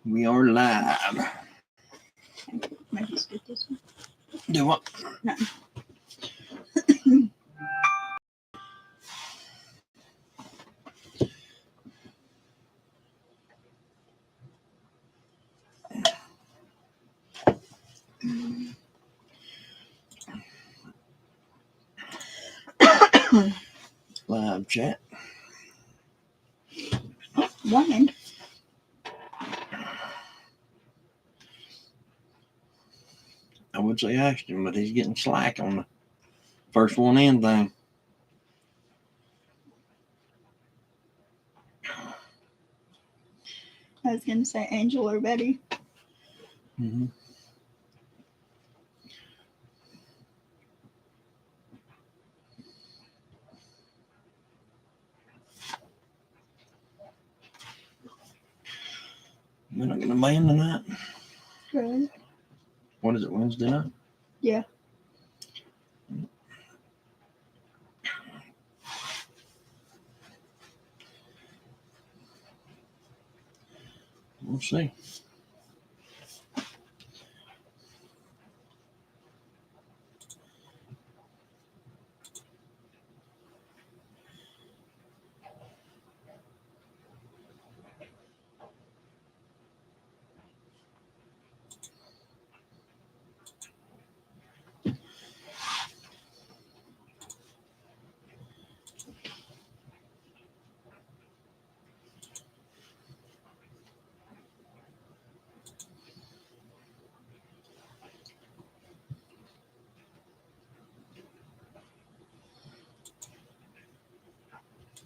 We are live. Might just get this one. Do what? Nothing. Live chat. One end. I would say Ashton, but he's getting slack on the first one in thing. I was gonna say Angel or Betty. Mm-hmm. We're not going to band tonight. Good. What is it, Wednesday night? Yeah. We'll see.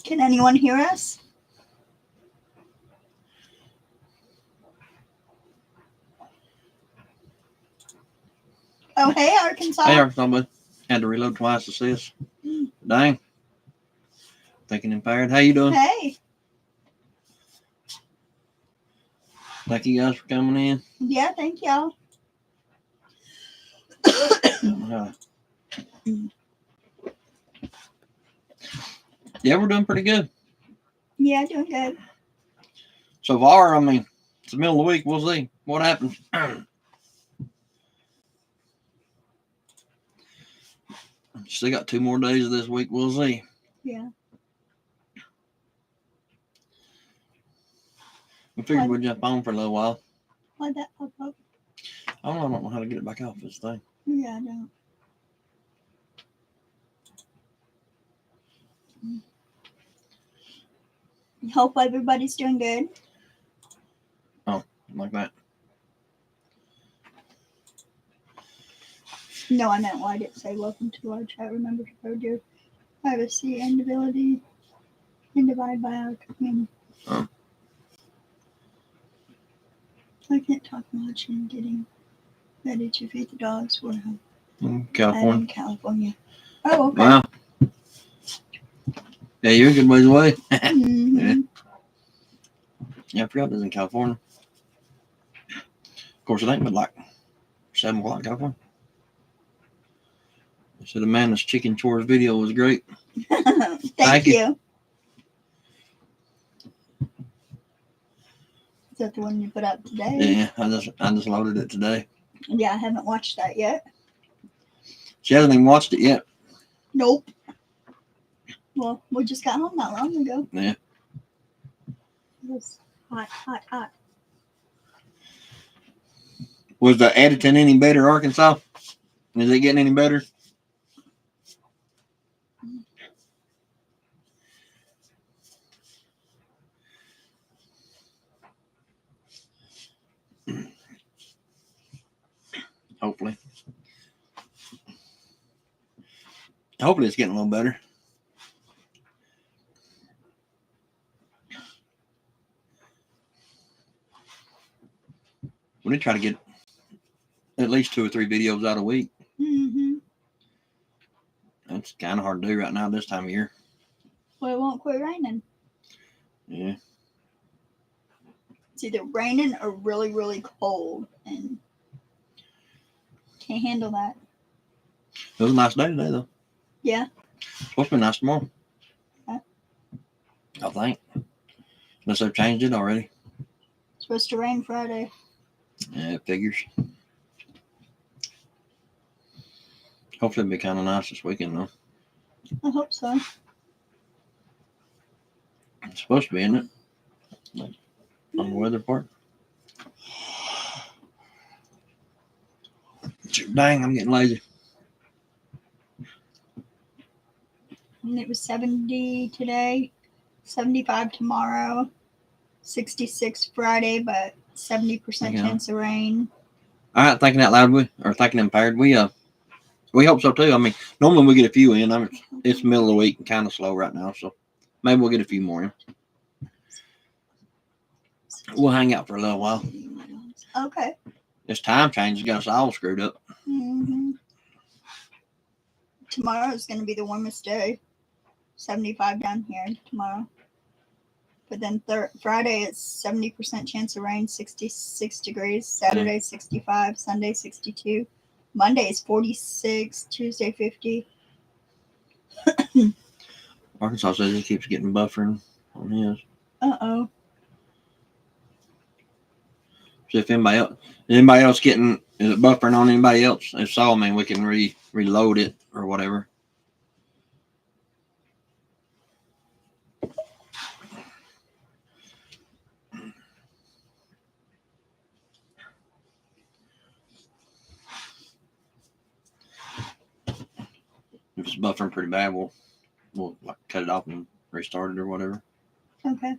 Can anyone hear us? Oh, hey, Arkansas. Hey, Arkansas, bud. Had to reload twice to see us. Dang. Thinking impaired. How you doing? Hey. Thank you guys for coming in. Yeah, thank y'all. Yeah, we're doing pretty good. Yeah, doing good. So far, I mean, it's the middle of the week. We'll see what happens. Still got 2 more days of this week. We'll see. Yeah. We figured we'd jump on for a little while. Why'd that pop up? I don't know how to get it back off this thing. Yeah, I don't. Hope everybody's doing good. Like that. No, I meant why I didn't say welcome to our chat. Remember to code your privacy and ability and divide by our community. Oh. I can't talk much and getting ready to feed the dogs for him. In California. In California. Oh, okay. Wow. Yeah, you're a good ways away. Mm-hmm. Yeah, I forgot it was in California. Of course, it ain't but like 7 o'clock California. They said Amanda's chicken chores video was great. Thank you. Is that the one you put up today? Yeah, I just loaded it today. Yeah, I haven't watched that yet. She hasn't even watched it yet. Nope. Well, we just got home not long ago. Yeah. It was hot. Was the editing any better, Arkansas? Is it getting any better? Hopefully. Hopefully it's getting a little better. We need to try to get at least 2 or 3 videos out a week. Mm-hmm. That's kind of hard to do right now this time of year. Well, it won't quit raining. Yeah. It's either raining or really, really cold, and can't handle that. It was a nice day today, though. Yeah. Supposed to be nice tomorrow. Yeah. I think. Unless they've changed it already. It's Supposed to rain Friday. Yeah, it figures. Hopefully it'll be kind of nice this weekend, though. I hope so. It's supposed to be, isn't it? On the weather part. Dang, I'm getting lazy. And it was 70 today, 75 tomorrow, 66 Friday, but 70% Yeah. chance of rain. All right, thinking out loud, or thinking impaired. We hope so too. I mean, normally we get a few in. It's middle of the week and kind of slow right now, so maybe we'll get a few more in. We'll hang out for a little while. Okay. This time change has got us all screwed up. Mm-hmm. Tomorrow is going to be the warmest day. 75 down here tomorrow. But then Friday it's 70% chance of rain, 66 degrees. Saturday 65, Sunday 62. Monday is 46, Tuesday 50. Arkansas says he keeps getting buffering on his. Uh-oh. So if anybody else getting, is it buffering on anybody else? If so, I mean, we can reload it or whatever. If it's buffering pretty bad, we'll like cut it off and restart it or whatever. Okay.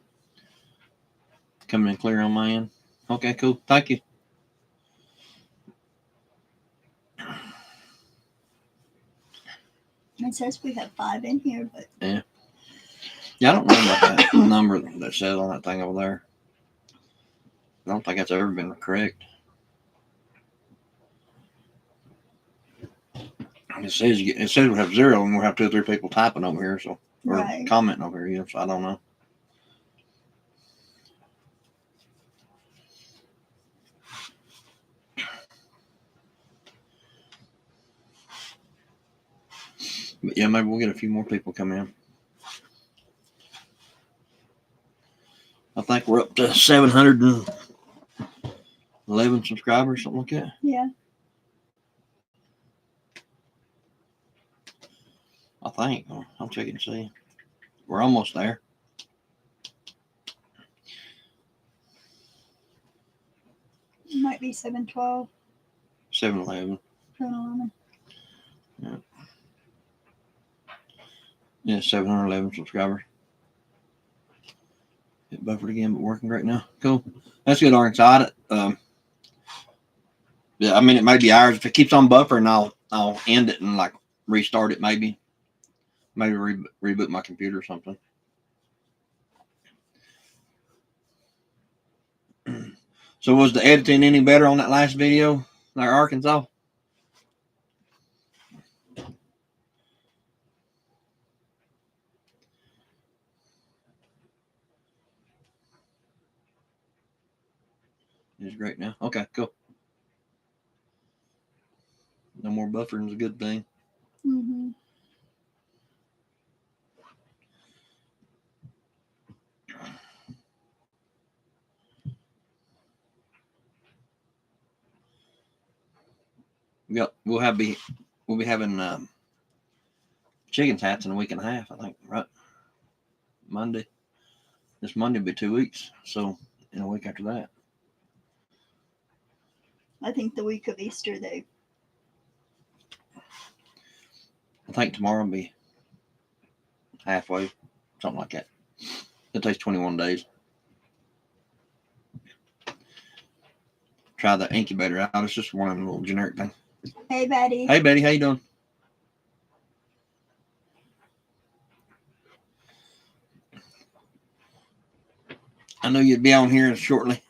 Coming in clear on my end. Okay, cool. Thank you. It says we have 5 in here, but Yeah, I don't know about that number that says on that thing over there. I don't think that's ever been correct. It says we have 0 and we'll have 2 or 3 people typing over here, so or right. commenting over here. So I don't know. But yeah, maybe we'll get a few more people come in. I think we're up to 711 subscribers, something like that. Yeah. I think. I'll check it and see. We're almost there. It might be 712. 711. 711. Yeah, 711 subscribers. It buffered again, but working great now. Cool. That's good, Arkansas. Yeah, I mean, it may be ours. If it keeps on buffering, I'll end it and like restart it. Maybe reboot my computer or something. So was the editing any better on that last video, there, Arkansas? It's great now. Okay, cool. No more buffering is a good thing. Mm-hmm. We'll be having chicken hats in a week and a half, I think, right? Monday. This Monday will be 2 weeks. So in a week after that. I think the week of Easter, I think tomorrow will be halfway, something like that. It takes 21 days. Try the incubator out. It's just one of them little generic things. Hey, Betty. Hey, Betty, how you doing? I know you'd be on here shortly.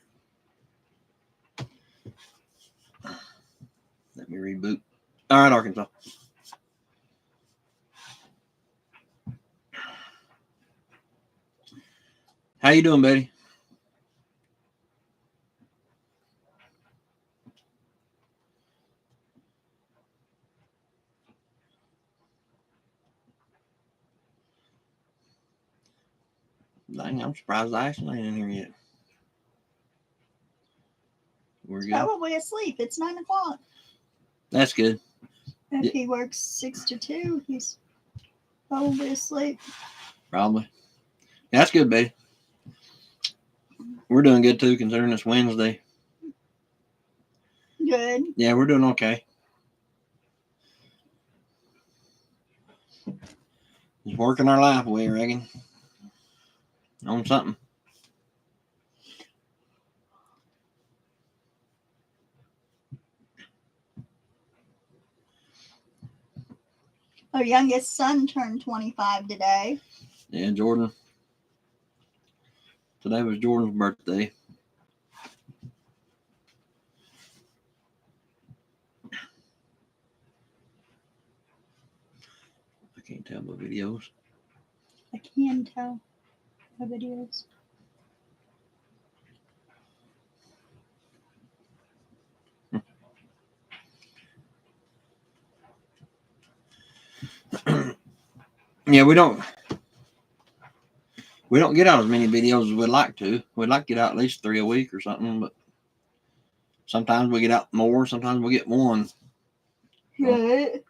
Let me reboot. All right, Arkansas. How you doing, Betty? Dang, I'm surprised Ashley ain't in here yet. we're He's good. probably asleep. It's 9 o'clock. That's good. If Yeah. he works 6 to 2, he's probably asleep. Probably. Yeah, that's good, baby. We're doing good too, considering it's Wednesday. Good. Yeah, we're doing okay. Just working our life away, I reckon. On something. Our youngest son turned 25 today. Yeah, Jordan. Today was Jordan's birthday. I can't tell by videos. I can tell the videos. Yeah, we don't get out as many videos as we'd like to. We'd like to get out at least 3 a week or something, but sometimes we get out more, sometimes we get one. Right.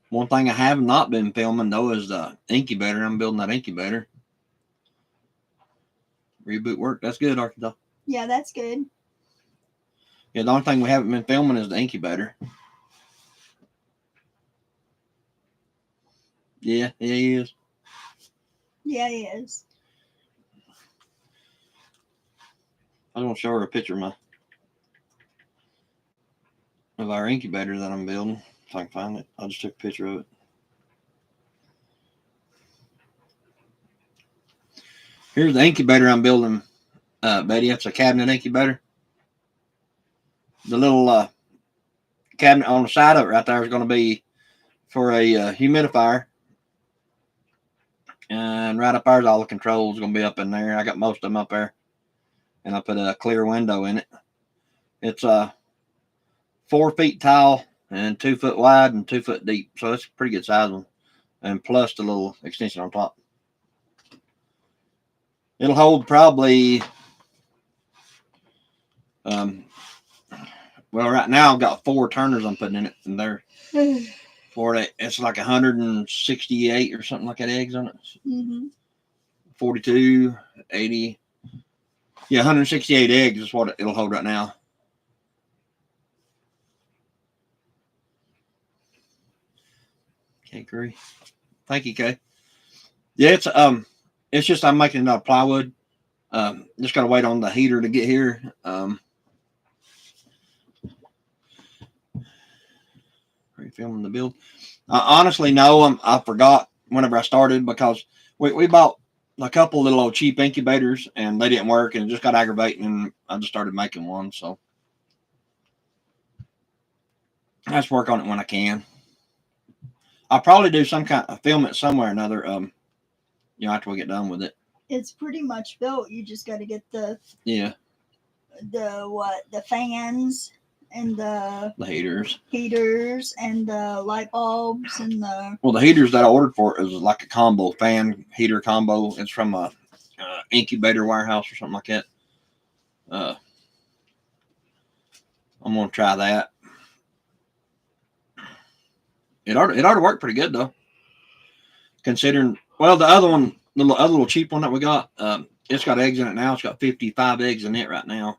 One thing I have not been filming though is the incubator. I'm building that incubator. Reboot work. That's good, Arkansas. Yeah, that's good. Yeah, the only thing we haven't been filming is the incubator. Yeah, he is. Yeah, he is. I was gonna show her a picture of our incubator that I'm building. If I can find it, I just took a picture of it. Here's the incubator I'm building, Betty. It's a cabinet incubator. The little cabinet on the side of it right there is going to be for a humidifier. And right up there's all the controls going to be up in there. I got most of them up there. And I put a clear window in it. It's 4 feet tall and 2 foot wide and 2 foot deep. So it's a pretty good size one. And plus the little extension on top. It'll hold probably, well, right now I've got 4 turners I'm putting in it. And they're for it. It's like 168 or something like that eggs on it. Mm-hmm. 42, 80. Yeah, 168 eggs is what it'll hold right now. Okay, Curry. Thank you, Kay. Yeah, it's just I'm making it out of plywood. Just gotta wait on the heater to get here. Are you filming the build? Honestly, no. I forgot whenever I started because we bought a couple little old cheap incubators and they didn't work and it just got aggravating and I just started making one. So I just work on it when I can. I'll probably do some kind of film it somewhere or another. After we get done with it. It's pretty much built. You just got to get the fans and the heaters and the light bulbs and the. Well, the heaters that I ordered for it is like a combo fan heater combo. It's from a incubator warehouse or something like that. I'm gonna try that. It ought to work pretty good though. Considering, well, the other one, the other little cheap one that we got, it's got eggs in it now. It's got 55 eggs in it right now.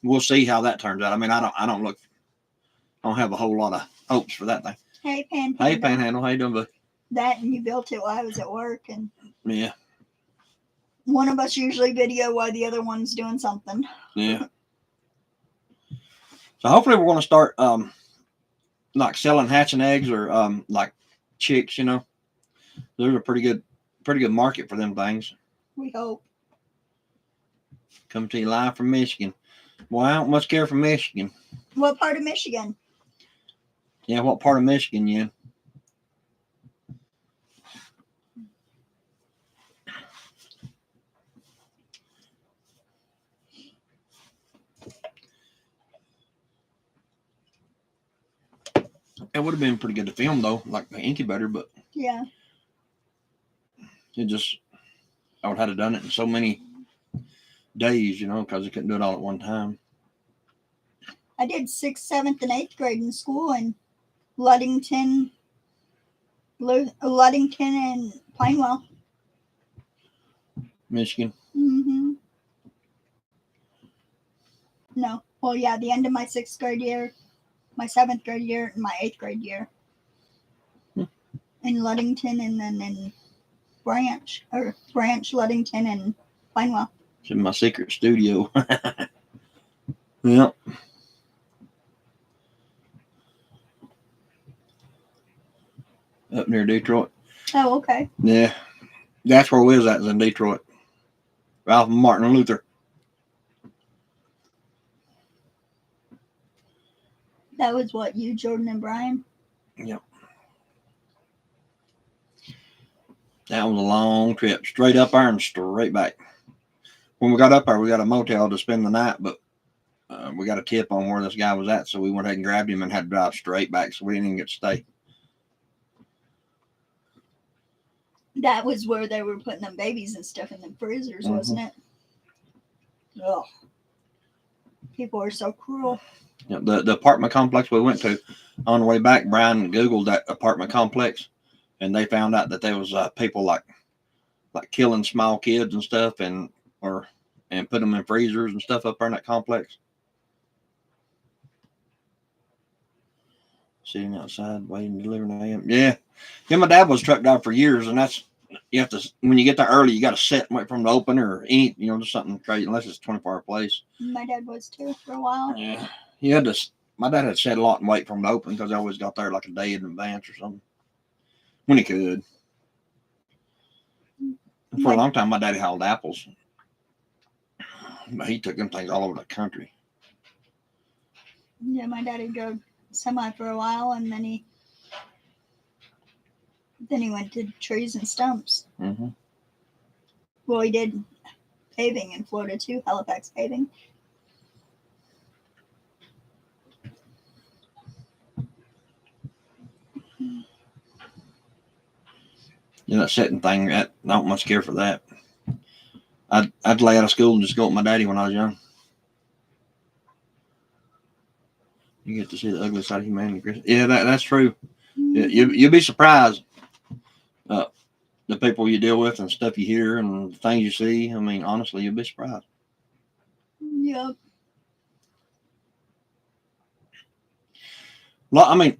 We'll see how that turns out. I mean, I don't have a whole lot of hopes for that thing. Hey, Panhandle. Hey, Panhandle. How you doing, bud? That and you built it while I was at work, and yeah, one of us usually video while the other one's doing something. Yeah. So hopefully we're going to start like selling hatching eggs or like chicks. There's a pretty good market for them things. We hope. Come to you live from Michigan. Well, I don't much care for Michigan. What part of Michigan? Yeah, what part of Michigan you in? It would have been pretty good to film though, like the incubator, but yeah, it just I would have done it in so many days, because I couldn't do it all at one time. I did 6th, 7th, and 8th grade in school in Ludington and Plainwell. Michigan. Mm-hmm. No. Well, yeah, the end of my 6th grade year, my 7th grade year, and my 8th grade year. In Ludington, and then in Branch, Ludington, and Plainwell. It's in my secret studio. Yep. Up near Detroit. Oh, okay. Yeah. That's where we was at, was in Detroit. Ralph and Martin Luther. That was what, you, Jordan, and Brian? Yep. That was a long trip. Straight up there and straight back. When we got up there, we got a motel to spend the night, but we got a tip on where this guy was at, so we went ahead and grabbed him and had to drive straight back, so we didn't even get to stay. That was where they were putting them babies and stuff in the freezers, wasn't it? Ugh. People are so cruel. Yeah, the apartment complex we went to, on the way back, Brian Googled that apartment complex, and they found out that there was people like killing small kids and stuff, and put them in freezers and stuff up there in that complex. Sitting outside waiting to deliver 9 a.m. Yeah, my dad was a truck driver for years, and that's, you have to, when you get there early, you got to sit and wait for them to open or eat, just something crazy, unless it's a 24-hour place. My dad was too for a while. Yeah, my dad had to sit a lot and wait for them to open because I always got there like a day in advance or something when he could. For a long time, my daddy hauled apples, but he took them things all over the country. Yeah, my daddy drove semi for a while, and then he went to trees and stumps. Mm-hmm. Well, he did paving in Florida too, Halifax paving. That sitting thing, I don't much care for that. I'd lay out of school and just go with my daddy when I was young. You get to see the ugly side of humanity, Chris. Yeah, that's true. Yeah, you'll be surprised. The people you deal with and stuff you hear and things you see. I mean, honestly, you'll be surprised. Yep. I mean,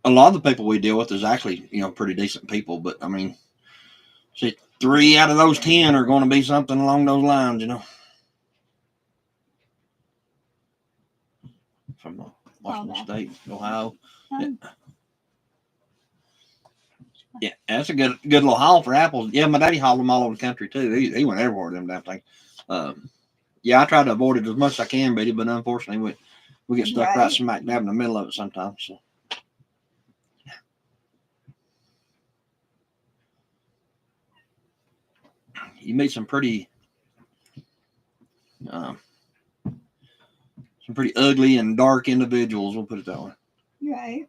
a lot of the people we deal with is actually, pretty decent people. But I mean, see, 3 out of those 10 are going to be something along those lines, From Washington State, Ohio. Yeah, that's a good little haul for apples. Yeah, my daddy hauled them all over the country too. He went everywhere with them damn things. Yeah, I try to avoid it as much as I can, Betty, but unfortunately we get stuck right smack dab in the middle of it sometimes. So. You meet some pretty ugly and dark individuals, we'll put it that way. Right.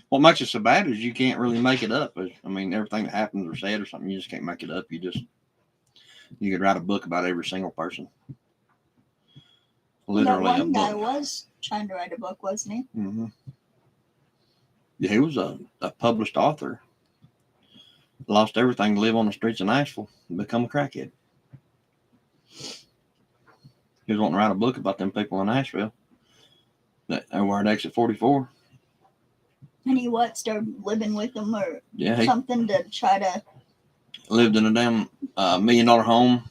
What makes it so bad is you can't really make it up. I mean, everything that happens or said or something, you just can't make it up. You could write a book about every single person. Literally, that one guy was trying to write a book, wasn't he? Mm-hmm. Yeah, he was a published author. Lost everything to live on the streets of Nashville and become a crackhead. He was wanting to write a book about them people in Nashville that were at exit 44. And he started living with them or yeah, something to try to... Lived in a damn $1 million home.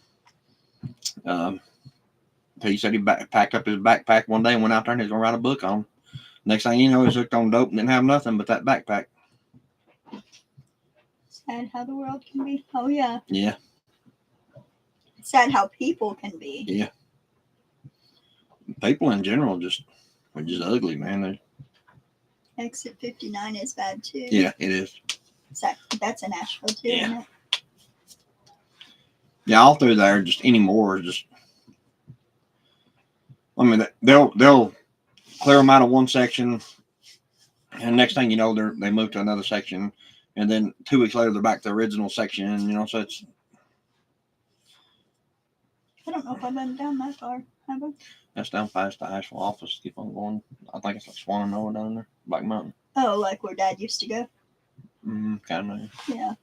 He said he packed up his backpack one day and went out there and he was going to write a book on him. Next thing you know, he was hooked on dope and didn't have nothing but that backpack. Sad how the world can be. Oh, yeah. Yeah. Sad how people can be. Yeah. People in general are just ugly, man. Exit 59 is bad too. Yeah, it is. That's in Nashville too, yeah. Isn't it? Yeah, all through there, just anymore, I mean, they'll clear them out of one section, and next thing you know, they move to another section, And then 2 weeks later, they're back to the original section. So it's. I don't know if I've been down that far. Have I? That's down past the Asheville office. Keep on going. I think it's like Swananoa down there, Black Mountain. Oh, like where Dad used to go. Kind of. Yeah.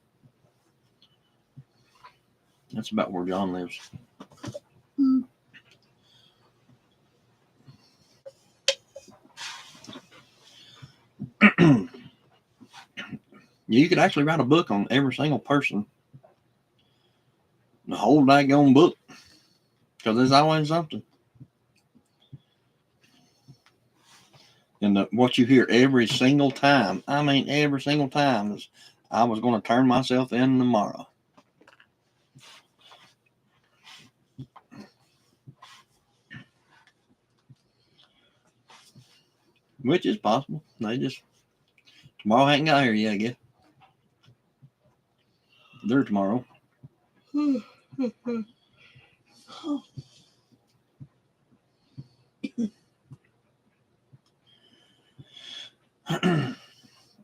That's about where John lives. Mm. You could actually write a book on every single person. The whole daggone book. Because there's always something. And what you hear every single time, I mean every single time, is I was going to turn myself in tomorrow. Which is possible. They just, tomorrow ain't got here yet, I guess. They're tomorrow.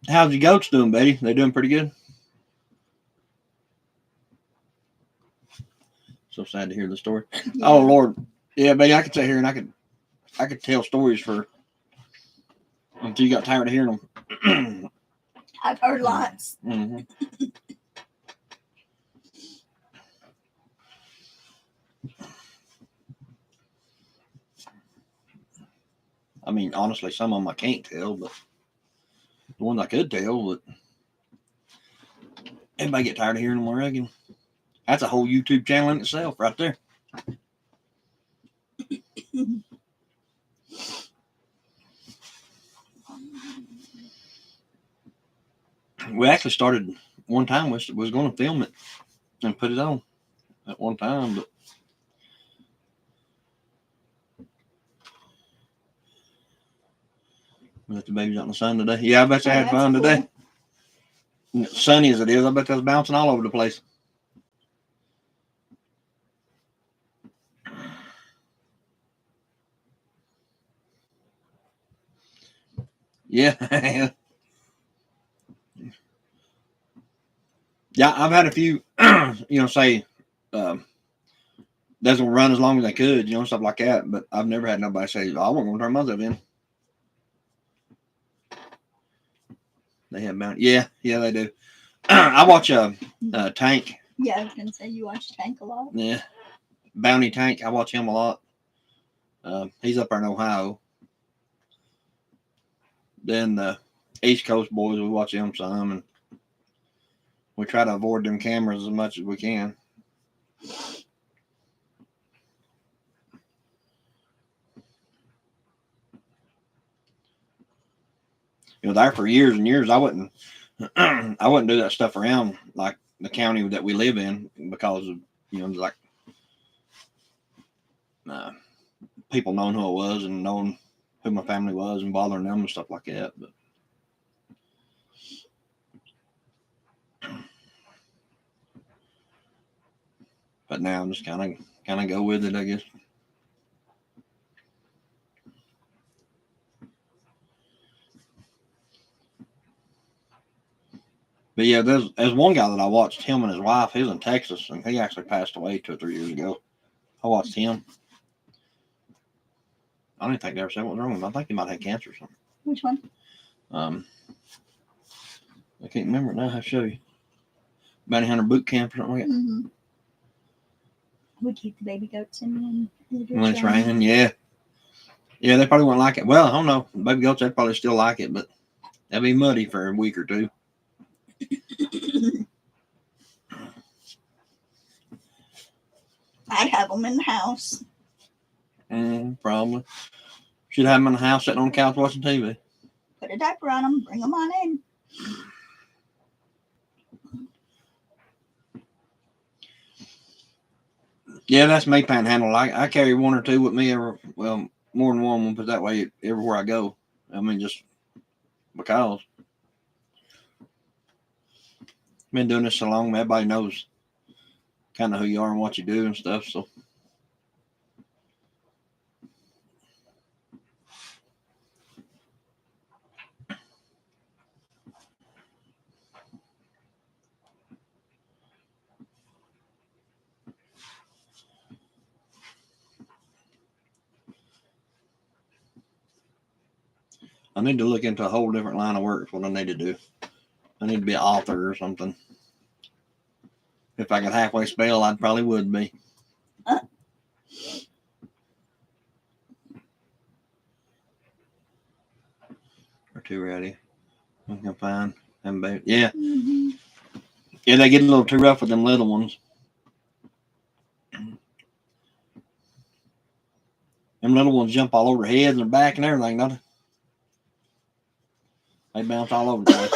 How's your goats doing, Betty? They doing pretty good? So sad to hear the story. Yeah. Oh Lord, yeah, Betty, I could sit here and I could tell stories for until you got tired of hearing them. I've heard lots. Mm-hmm. I mean, honestly, some of them I can't tell, but the ones I could tell, but everybody get tired of hearing them, I reckon. That's a whole YouTube channel in itself right there. We actually started one time, was going to film it and put it on at one time, but we let the babies out in the sun today. Yeah, I bet you had fun today. Sunny as it is, I bet that's bouncing all over the place. Yeah. Yeah, I've had a few, say, doesn't run as long as they could, stuff like that. But I've never had nobody say, "Oh, I wasn't going to turn myself in." They have bounty. Yeah, they do. I watch Tank. Yeah, I was gonna say you watch Tank a lot. Yeah, Bounty Tank. I watch him a lot. He's up there in Ohio. Then the East Coast boys, we watch them some, and we try to avoid them cameras as much as we can. There for years and years, I wouldn't do that stuff around like the county that we live in because of like people knowing who I was and knowing who my family was and bothering them and stuff like that. But now I'm just kind of go with it, I guess. But yeah, there's one guy that I watched, him and his wife. He's in Texas, and he actually passed away 2 or 3 years ago. I watched him. I didn't think they ever said what was wrong with him. I think he might have had cancer or something. Which one? I can't remember it now. I'll show you. Bounty Hunter Boot Camp or something like that. Mm-hmm. We keep the baby goats in When it's raining, yeah. Yeah, they probably won't like it. Well, I don't know. The baby goats, they probably still like it, but they'll be muddy for a week or two. I'd have them in the house. Probably. Should have them in the house sitting on the couch watching TV. Put a diaper on them, bring them on in. Yeah, that's me panhandle. I carry 1 or 2 with me more than one, but that way everywhere I go. I mean, just because. Been doing this so long, everybody knows kind of who you are and what you do and stuff. So. I need to look into a whole different line of work. Is what I need to do. I need to be an author or something. If I could halfway spell, I probably would be. Or too ready. I can find them. Yeah. Mm-hmm. Yeah, they get a little too rough with them little ones. Them little ones jump all over their heads and their back and everything, don't they? They bounce all over the place.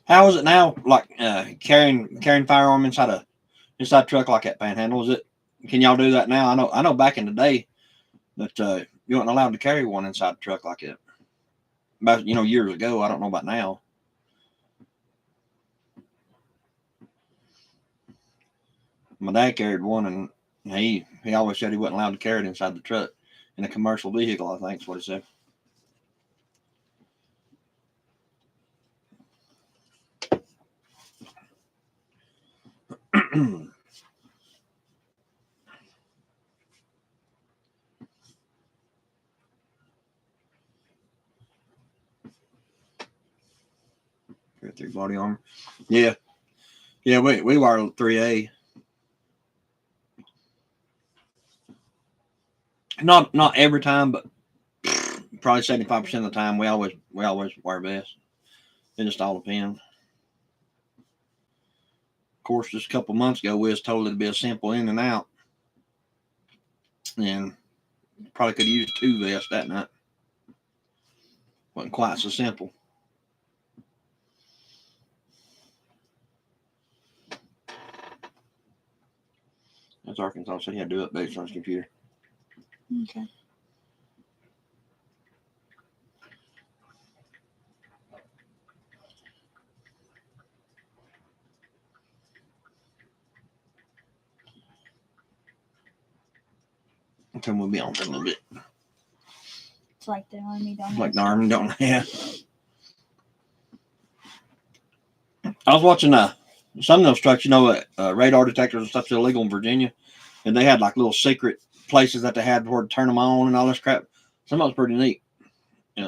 How is it now? Like carrying firearm inside a truck like that, Panhandle? Is it? Can y'all do that now? I know. Back in the day, that you weren't allowed to carry one inside the truck like it. About years ago. I don't know about now. My dad carried one, and he always said he wasn't allowed to carry it inside the truck in a commercial vehicle. I think is what he said. Through body armor. Yeah. Yeah, we were 3A. Not every time, but probably 75% of the time we always wear vests. It just all depends. Of course, just a couple months ago, we was told it'd be a simple in and out, and probably could use 2 vests that night. Wasn't quite so simple. That's Arkansas said he had to do updates on his computer. Okay. So we'll be on for a little bit. It's like the Army don't. Like the Army don't have. I was watching some of those trucks, radar detectors and stuff's illegal in Virginia, and they had like little secret places that they had before to turn them on and all this crap. Some of it was pretty neat.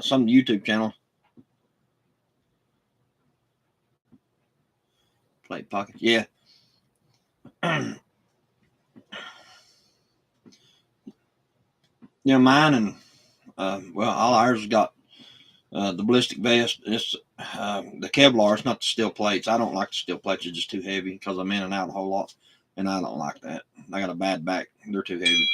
Some YouTube channels. Plate pockets, yeah. Mine and all ours got the ballistic vest. It's the Kevlar. It's not the steel plates. I don't like the steel plates. They're just too heavy because I'm in and out a whole lot, and I don't like that. I got a bad back. They're too heavy.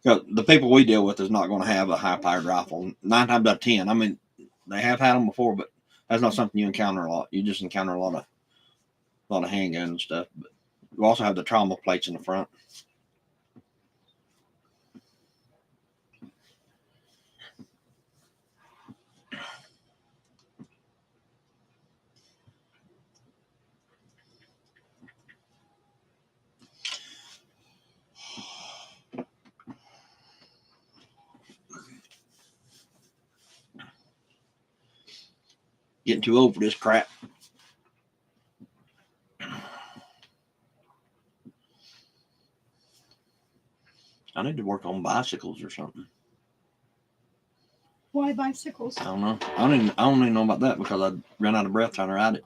The people we deal with is not going to have a high-powered rifle. 9 times out of 10. I mean, they have had them before, but that's not something you encounter a lot. You just encounter a lot of handguns and stuff. But we also have the trauma plates in the front. Getting too old for this crap. I need to work on bicycles or something. Why bicycles? I don't know. I don't even know about that because I ran out of breath trying to ride it.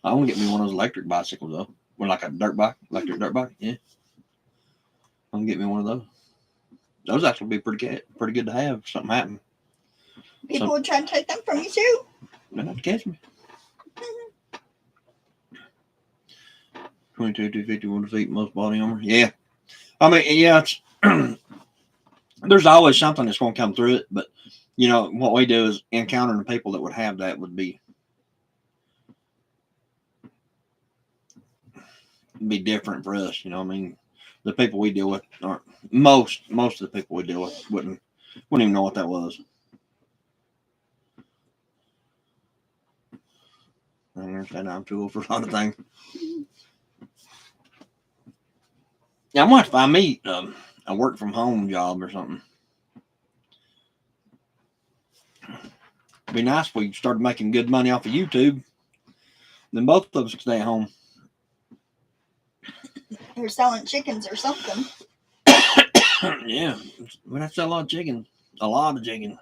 I want to get me one of those electric bicycles though. Or like a dirt bike, electric dirt bike. Yeah. I'm gonna get me one of those. Those actually be pretty good to have if something happened. People would try to take them from you too. They'd have to catch me. 22, 251 feet, most body armor. Yeah. I mean, yeah, it's there's always something that's going to come through it, but what we do is encountering the people that would have that would be different for us. I mean, the people we deal with aren't most of the people we deal with wouldn't even know what that was. I understand I'm too old for a lot of things. Yeah, I might find me a work from home job or something. It'd be nice if we started making good money off of YouTube. Then both of us could stay at home. You're selling chickens or something. Yeah, we have to sell a lot of chicken. A lot of chicken.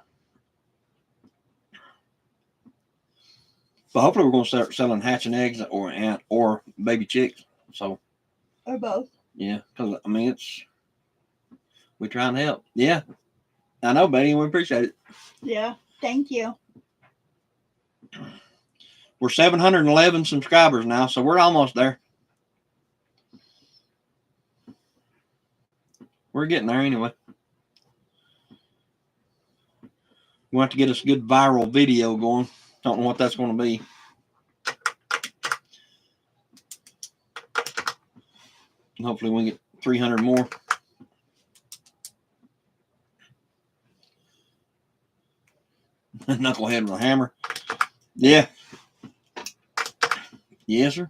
But hopefully we're going to start selling hatching eggs or baby chicks. So Or both. yeah, because I mean we try and help. Yeah, I know, Betty. We appreciate it. Yeah. Thank you. We're 711 subscribers now, so we're almost there. We're getting there anyway. We have to get us a good viral video going. Don't know what that's going to be. And hopefully we can get 300 more. Knucklehead with a hammer. Yeah. Yes, sir.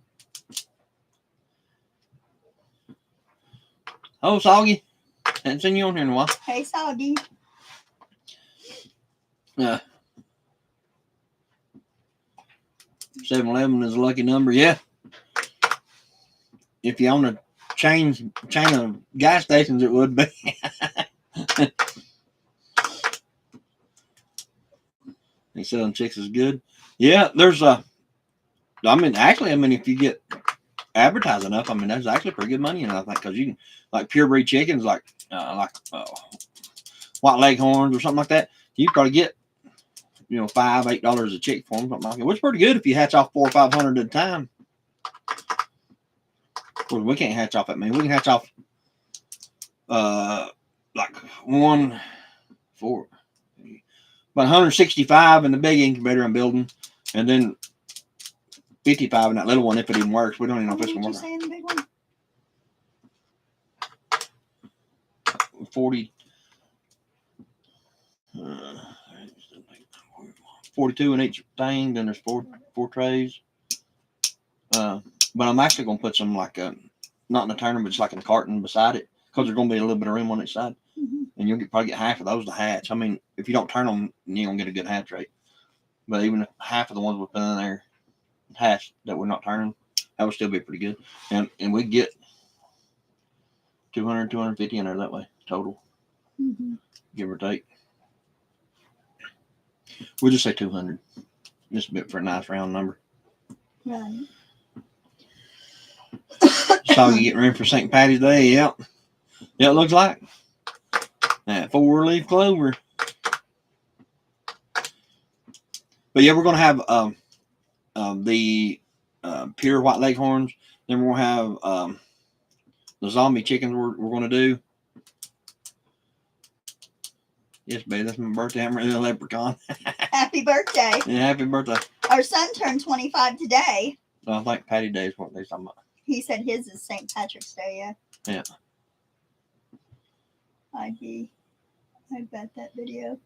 Oh, Soggy. Haven't seen you on here in a while. Hey, Soggy. 7-Eleven is a lucky number. Yeah. If you own a chain of gas stations, it would be. They selling chicks is good. Yeah, there's if you get advertising up, I mean, there's actually pretty good money in it, I think, because you can, like pure breed chickens, like white leghorns or something like that, you probably get, $5, $8 a chick for them, something like that, which is pretty good if you hatch off 400 or 500 at a time. Well, we can't hatch off that many. We can hatch off like 165 in the big incubator I'm building, and then 55 in that little one if it even works. We don't even know if it's gonna work. What did you say in the big one? 40, 42 in each thing. Then there's four trays. But I'm actually gonna put some like not in a turner, but just like in a carton beside it, because there's gonna be a little bit of room on each side, and you'll probably get half of those to hatch. I mean, if you don't turn them, you don't get a good hatch rate. But even if half of the ones we put in there hatch that we're not turning, that would still be pretty good. And we get 200, 250 in there that way total, give or take. We'll just say 200, just a bit for a nice round number. Right. Saw you getting ready for St. Patty's Day. Yep. Yeah, it looks like that 4-leaf clover. But yeah, we're gonna have the pure white leghorns. Then we're gonna have the zombie chickens. We're gonna do. Yes, baby, that's my birthday. I'm really a leprechaun. Happy birthday. Yeah, happy birthday. Our son turned 25 today. So I think Patty Day is what they're talking about. He said his is St. Patrick's Day, yeah. Yeah. I bet that video.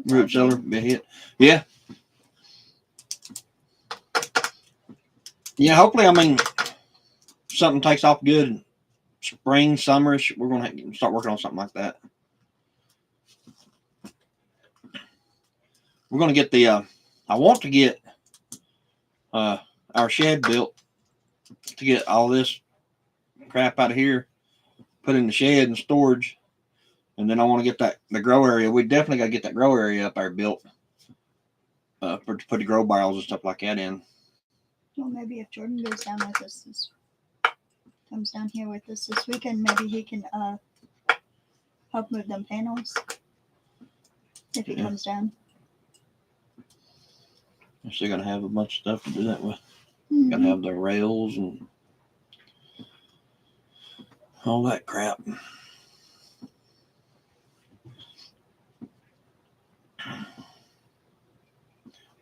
Root cellar, be a hit. Yeah. Yeah, hopefully, I mean, something takes off good spring, summerish. We're going to start working on something like that. We're going to get I want to get our shed built to get all this crap out of here, put in the shed and storage. And then I want to get the grow area. We definitely got to get that grow area up there built to put the grow barrels and stuff like that in. Well, maybe if Jordan goes down with us, comes down here with us this weekend, maybe he can help move them panels if he comes down. They're still going to have a bunch of stuff to do that with. Mm-hmm. Got to have the rails and all that crap.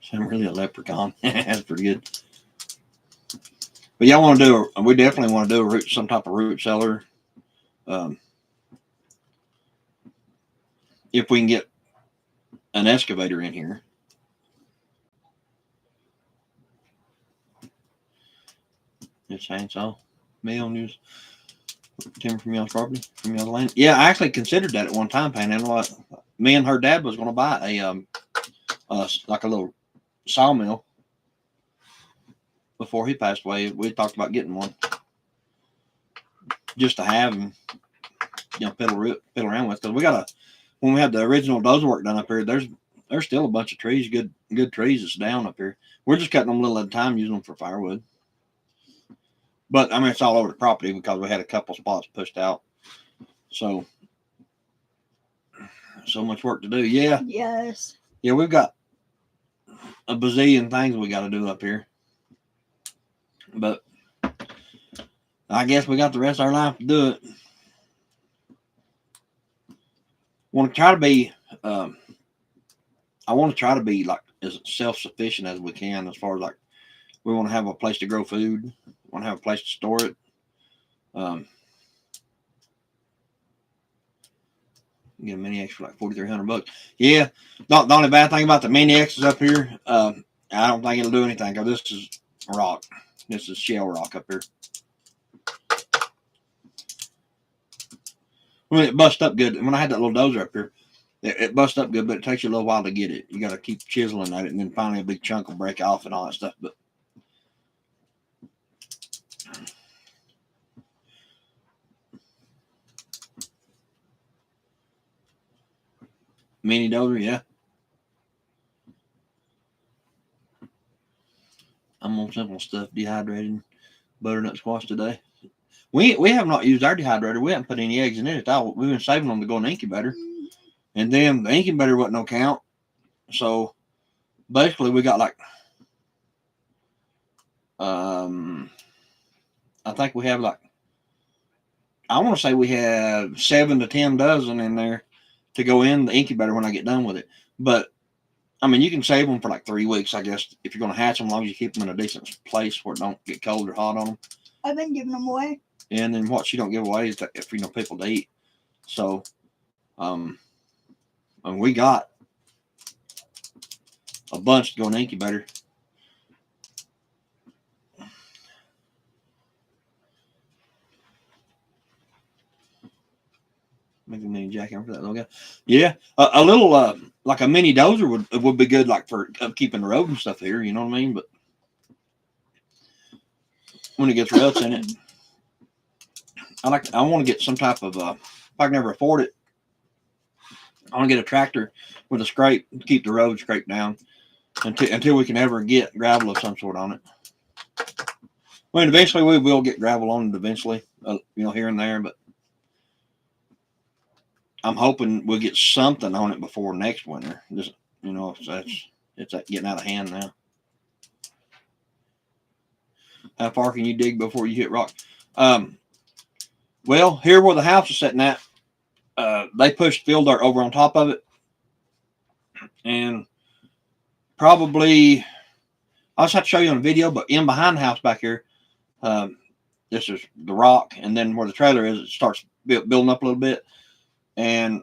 So I'm really a leprechaun. That's pretty good. But yeah, we definitely want to do some type of root cellar. If we can get an excavator in here. This chainsaw mill use timber from y'all's property, from y'all's land. Yeah, I actually considered that at one time, Panhandle. Me and her dad was going to buy like a little sawmill before he passed away. We talked about getting one just to have him. fiddle around with. Because we got when we had the original dozer work done up here, there's still a bunch of trees, good trees that's down up here. We're just cutting them a little at a time, using them for firewood. But I mean, it's all over the property because we had a couple spots pushed out. So much work to do. Yeah. Yes. Yeah, we've got a bazillion things we got to do up here. But I guess we got the rest of our life to do it. Want to try to be, I want to try to be like as self-sufficient as we can, as far as like we want to have a place to grow food, want to have a place to store it. Get a mini X for like $4,300. Yeah, the only bad thing about the mini X is up here. I don't think it'll do anything because this is rock. This is shell rock up here. I mean, it busts up good. When I had that little dozer up here, it busts up good, but it takes you a little while to get it. You got to keep chiseling at it, and then finally a big chunk will break off and all that stuff. But mini dozer, yeah. I'm on simple stuff, dehydrated butternut squash today. We have not used our dehydrator. We haven't put any eggs in it at all. We've been saving them to go in the incubator. And then the incubator wasn't no count. So basically we got like, I think we have like, I want to say we have 7 to 10 dozen in there to go in the incubator when I get done with it. But I mean, you can save them for like 3 weeks, I guess, if you're going to hatch them, as long as you keep them in a decent place where it don't get cold or hot on them. I've been giving them away. And then what you don't give away is for people to eat. So, and we got a bunch to go in the incubator. Maybe a mini jackhammer for that little guy. Yeah, a little like a mini dozer would be good, like for keeping the road and stuff here. You know what I mean? But when it gets ruts in it, I want to get some type of if I can never afford it, I want to get a tractor with a scrape to keep the road scraped down until we can ever get gravel of some sort on it. I mean, eventually we will get gravel on it eventually, here and there, but I'm hoping we'll get something on it before next winter. Just, it's getting out of hand now. How far can you dig before you hit rock? Well, here where the house is sitting at, they pushed fill dirt over on top of it. And probably, I'll just have to show you on a video, but in behind the house back here, this is the rock. And then where the trailer is, it starts building up a little bit. And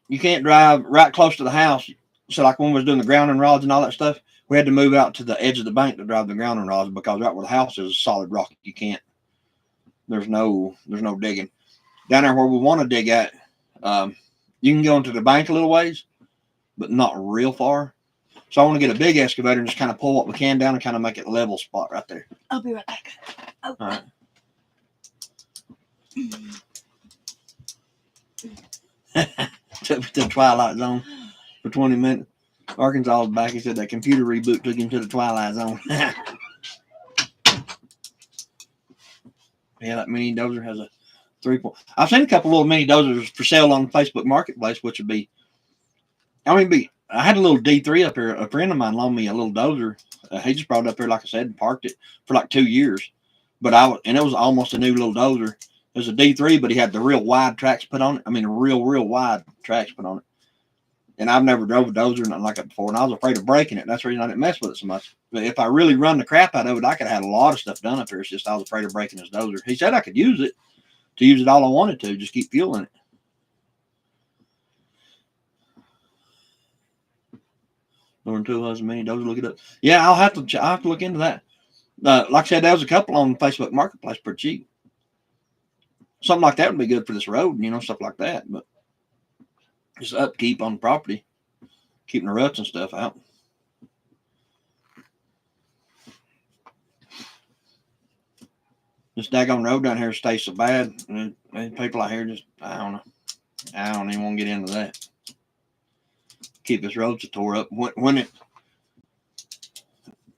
you can't drive right close to the house. So like when we was doing the grounding rods and all that stuff, we had to move out to the edge of the bank to drive the grounding rods, because right where the house is solid rock. You can't, there's no digging. Down there where we want to dig at, you can go into the bank a little ways, but not real far. So I want to get a big excavator and just kind of pull what we can down and kind of make it a level spot right there. I'll be right back. Oh. All right. Took me to the Twilight Zone for 20 minutes. Arkansas was back. He said that computer reboot took him to the Twilight Zone. Yeah, that mini dozer has a 3 point. I've seen a couple little mini dozers for sale on Facebook Marketplace, which would be, I had a little D3 up here. A friend of mine loaned me a little dozer. He just brought it up here, like I said, and parked it for like 2 years. And it was almost a new little dozer. It was a D3, but he had the real wide tracks put on it. I mean, real wide tracks put on it. And I've never drove a dozer or nothing like that before, and I was afraid of breaking it. That's the reason I didn't mess with it so much. But if I really run the crap out of it, I could have had a lot of stuff done up here. It's just I was afraid of breaking this dozer. He said I could use it all I wanted to, just keep fueling it. Northern Tool has a mini dozer. Look it up. Yeah, I'll have to look into that. Like I said, there was a couple on Facebook Marketplace pretty cheap. Something like that would be good for this road, stuff like that. But just upkeep on the property, keeping the ruts and stuff out. This daggone road down here stays so bad. And people out here just, I don't know. I don't even want to get into that. Keep this road so tore up. When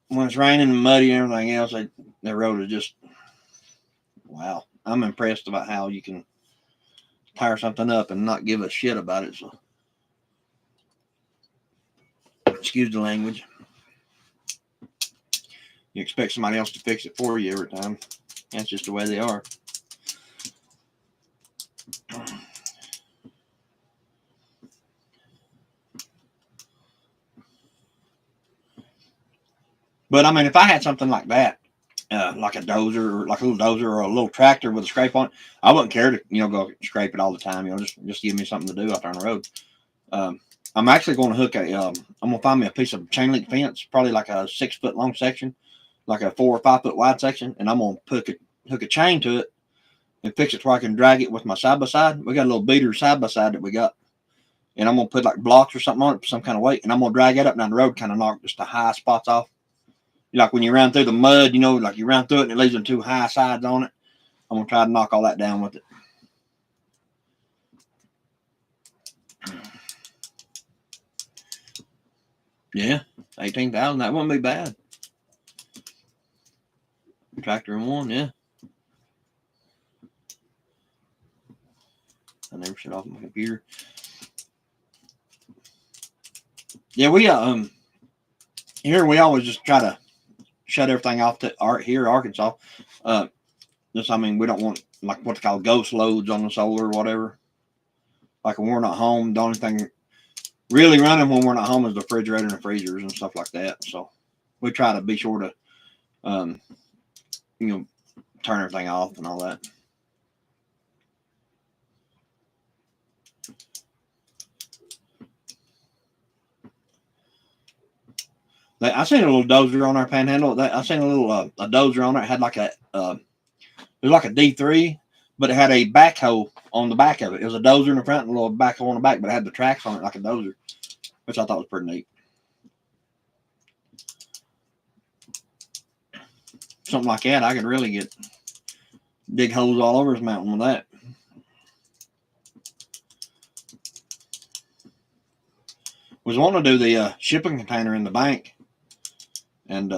it's raining and muddy and everything else, the road is just, wow. I'm impressed about how you can tire something up and not give a shit about it. So, excuse the language. You expect somebody else to fix it for you every time. That's just the way they are. But I mean, if I had something like that, like a dozer, or like a little dozer, or a little tractor with a scrape on it, I wouldn't care to, go scrape it all the time. Just give me something to do out there on the road. I'm actually going to hook I'm going to find me a piece of chain link fence, probably like a 6 foot long section, like a 4 or 5 foot wide section, and I'm going to hook a chain to it and fix it where I can drag it with my side by side. We got a little beater side by side that we got, and I'm going to put like blocks or something on it for some kind of weight, and I'm going to drag it up down the road, kind of knock just the high spots off. Like when you run through the mud, like you run through it and it leaves them 2 high sides on it. I'm going to try to knock all that down with it. Yeah, 18,000. That wouldn't be bad. Tractor in one, yeah. I never shut off my computer. Yeah, we here we always just try to shut everything off here in Arkansas. We don't want like what's called ghost loads on the solar or whatever. Like when we're not home, the only thing really running when we're not home is the refrigerator and the freezers and stuff like that. So we try to be sure to, turn everything off and all that. I seen a little dozer on our Panhandle. I seen a little a dozer on it. It had like it was like a D3, but it had a backhoe on the back of it. It was a dozer in the front and a little backhoe on the back, but it had the tracks on it like a dozer, which I thought was pretty neat. Something like that, I could really dig holes all over his mountain with that. Was wanting to do the shipping container in the bank, and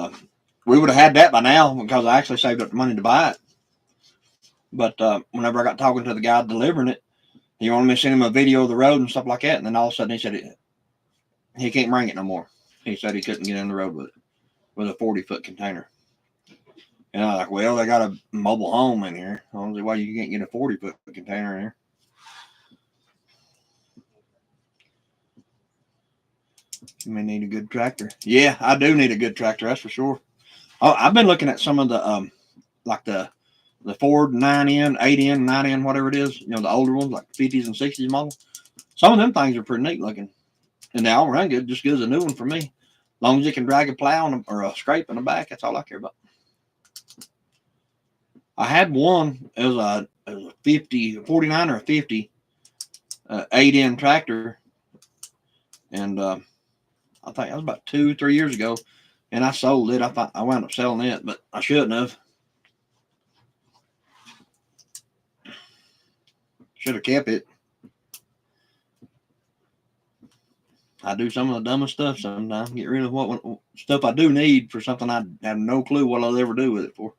we would have had that by now because I actually saved up the money to buy it. But whenever I got talking to the guy delivering it, he wanted me to send him a video of the road and stuff like that, and then all of a sudden he said he can't bring it no more. He said he couldn't get in the road with a 40-foot container. And I was like, well, they got a mobile home in here. I don't see why you can't get a 40-foot container in here. You may need a good tractor. Yeah, I do need a good tractor, that's for sure. Oh, I've been looking at some of the like the Ford 9N, 8N, 9N, whatever it is. The older ones, like 50s and 60s model. Some of them things are pretty neat looking, and they all run good, just good as a new one for me. As long as you can drag a plow or a scrape in the back, that's all I care about. I had one. It was a 49 or a 50 8N tractor, and I think that was about 2-3 years ago, and I sold it. I wound up selling it, but I shouldn't have. Should have kept it. I do some of the dumbest stuff sometimes. Get rid of what stuff I do need for something I have no clue what I'll ever do with it for.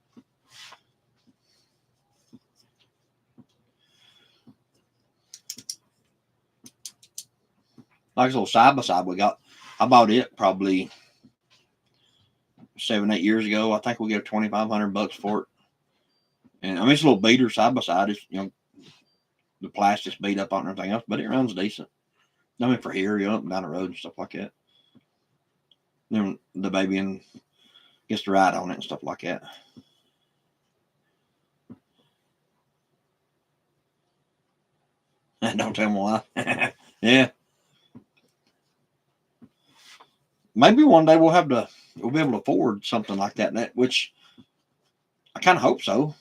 Like this little side by side we got. I bought it probably 7-8 years ago. I think we get $2,500 for it. And I mean, it's a little beater side by side. It's the plastic's beat up on everything else, but it runs decent. I mean, for here, up and down the road and stuff like that. Then the baby gets to ride on it and stuff like that. Don't tell me why. Yeah. Maybe one day we'll be able to afford something like that, which I kind of hope so.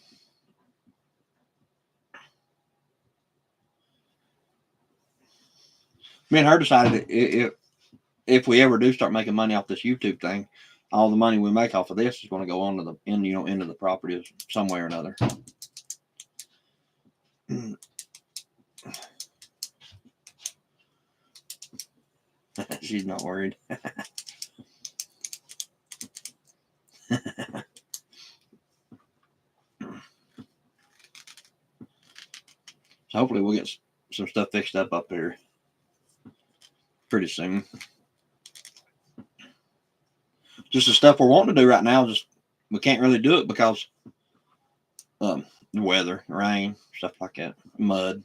Me and her decided if we ever do start making money off this YouTube thing, all the money we make off of this is going to go on to the into the property some way or another. She's not worried. So hopefully we'll get some stuff fixed up here pretty soon. Just the stuff we're wanting to do right now, just we can't really do it because the weather, rain, stuff like that, mud.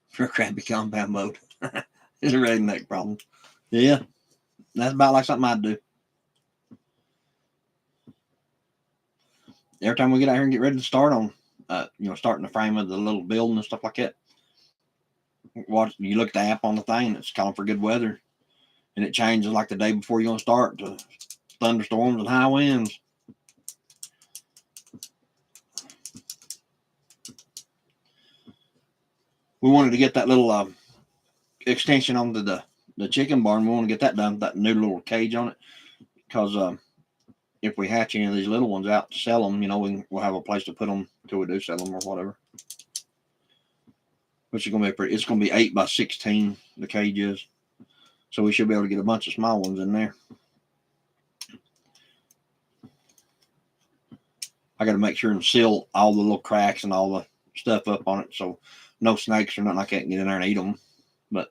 For a crappy compound mode. It's a redneck problem. Yeah, that's about like something I'd do. Every time we get out here and get ready to start on, starting the frame of the little building and stuff like that, you look at the app on the thing, it's calling for good weather, and it changes like the day before you're gonna start to thunderstorms and high winds. We wanted to get that little extension onto the chicken barn. We want to get that done, that new little cage on it, because if we hatch any of these little ones out to sell them, we'll have a place to put them until we do sell them or whatever. Which is going to be it's going to be 8 by 16, the cage is. So we should be able to get a bunch of small ones in there. I got to make sure and seal all the little cracks and all the stuff up on it so no snakes or nothing like that can get in there and eat them. But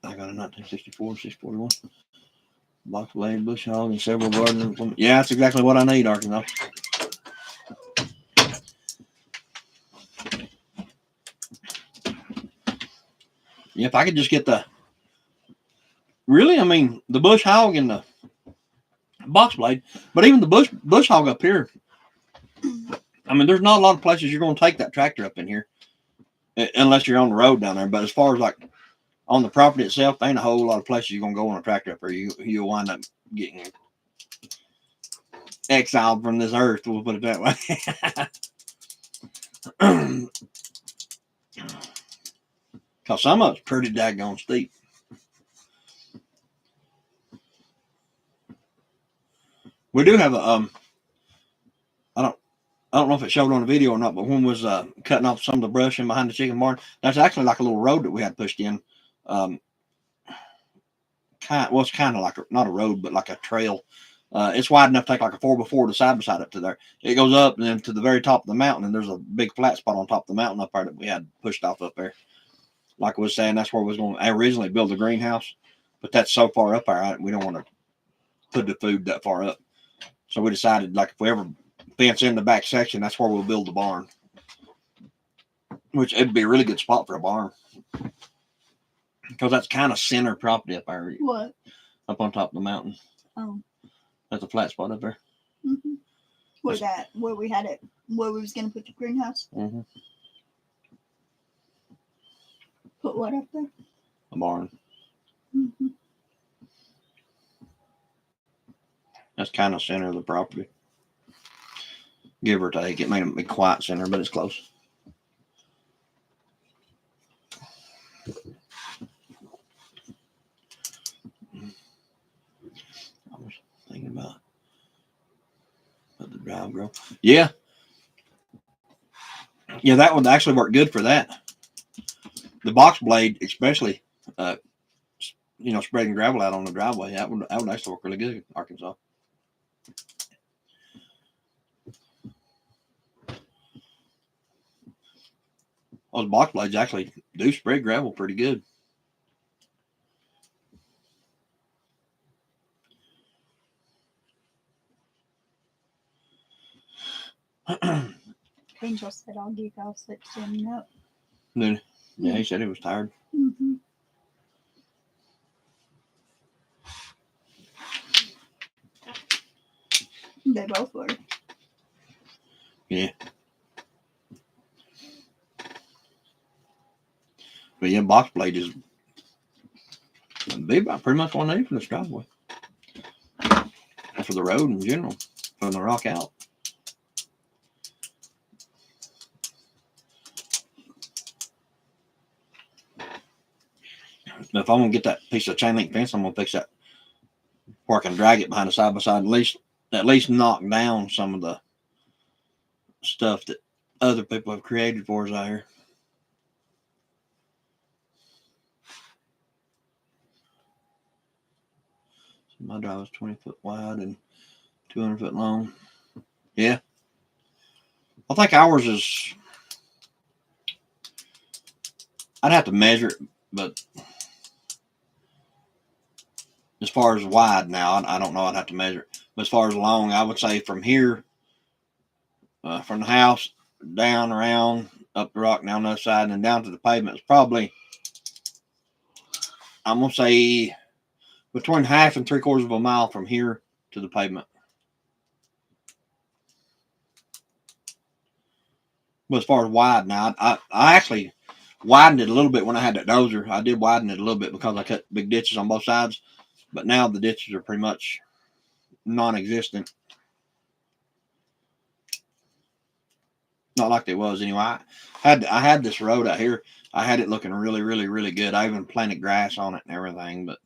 I got a 1964, 641 box blade, bush hog, and several garden. Yeah, that's exactly what I need, Arkansas. Yeah, if I could just get the bush hog and the box blade, but even the bush hog up here, there's not a lot of places you're going to take that tractor up in here unless you're on the road down there. But as far as like on the property itself, there ain't a whole lot of places you're going to go on a tractor up here. You'll wind up getting exiled from this earth, we'll put it that way. Because some of it's pretty daggone steep. We do have a I don't know if it showed on the video or not, but one was cutting off some of the brush in behind the chicken barn. That's actually like a little road that we had pushed in. It's kind of like not a road, but like a trail. It's wide enough to take like a 4x4 to side by side up to there. It goes up and then to the very top of the mountain, and there's a big flat spot on top of the mountain up there that we had pushed off up there. Like I was saying, that's where we was going to originally build the greenhouse, but that's so far up there, we don't want to put the food that far up. So we decided, like, if we ever fence in the back section, that's where we'll build the barn. Which it'd be a really good spot for a barn. Because that's kind of center property up there. What? Up on top of the mountain. Oh. That's a flat spot up there. Mm-hmm. Where we had it, where we was going to put the greenhouse? Mm-hmm. Put what up there? A barn. Mm-hmm. That's kind of center of the property. Give or take. It may not be quite center, but it's close. I was thinking about the drive grill. Yeah. Yeah, that would actually work good for that. The box blade, especially, spreading gravel out on the driveway, that would actually work really good in Arkansas. Those box blades actually do spread gravel pretty good. Angel said I'll geek off 6 up. Yeah, he said he was tired. Mm-hmm. They both were. Yeah. But yeah, box blade is about pretty much what I need for this driveway. And for the road in general, from the rock out. if I'm gonna get that piece of chain link fence, I'm gonna fix that where I can drag it behind the side by side. At least knock down some of the stuff that other people have created for us out here. So my drive is 20 foot wide and 200 foot long. Yeah. I think ours is, I'd have to measure it, but as far as wide now, I don't know. I'd have to measure it. But as far as long, I would say from here, from the house down around up the rock down the other side and then down to the pavement is probably, I'm gonna say between 1/2 and 3/4 of a mile from here to the pavement. But as far as wide now, I actually widened it a little bit when I had that dozer. I did widen it a little bit because I cut big ditches on both sides. But now the ditches are pretty much non-existent. Not like they was anyway. I had this road out here. I had it looking really, really, really good. I even planted grass on it and everything. But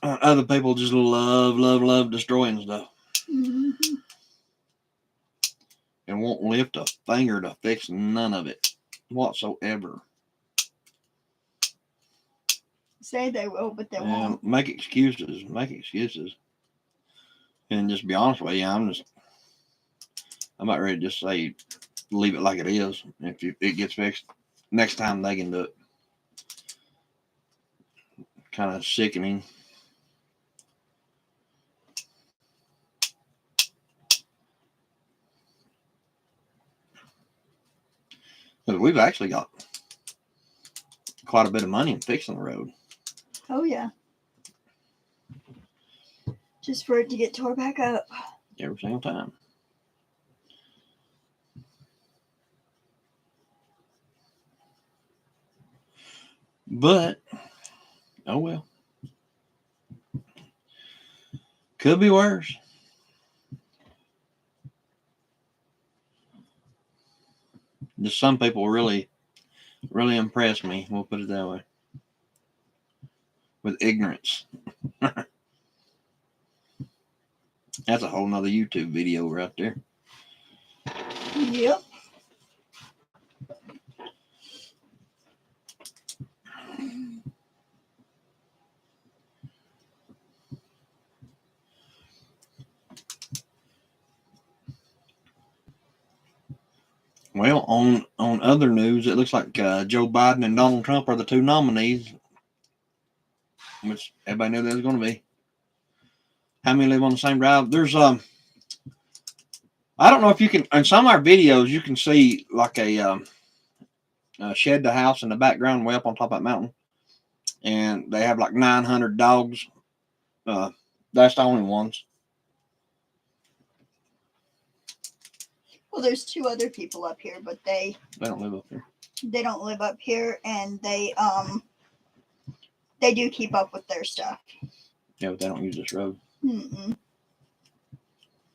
other people just love destroying stuff. Mm-hmm. And won't lift a finger to fix none of it whatsoever. Say they will, but they won't. Make excuses. And just be honest with you, I'm about ready to just say, leave it like it is. If it gets fixed, next time they can do it. Kind of sickening. But we've actually got quite a bit of money in fixing the road. Oh, yeah. Just for it to get tore back up. Every single time. But, oh well. Could be worse. Just some people really impress me. We'll put it that way. With ignorance. That's a whole nother YouTube video right there. Yep. Well, on other news, it looks like Joe Biden and Donald Trump are the two nominees, which everybody knew there was going to be. How many live on the same drive? There's I don't know if you can, in some of our videos, you can see like a shed the house in the background way up on top of that mountain. And they have like 900 dogs. That's the only ones. Well, there's 2 other people up here, but they don't live up here. They don't live up here, and they do keep up with their stuff. Yeah, but they don't use this road. Mm-mm.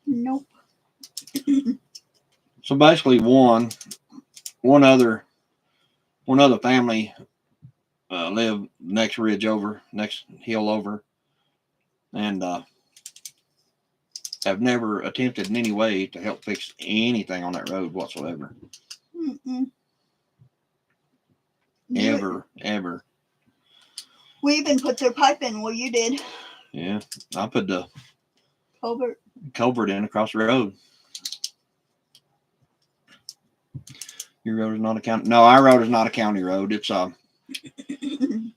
Nope. So basically, one other family live next ridge over, next hill over, and have never attempted in any way to help fix anything on that road whatsoever. Mm-mm. Ever. We even put their pipe in. Well, you did. Yeah, I put the culvert in across the road. Your road is not a county. No, our road is not a county road. It's it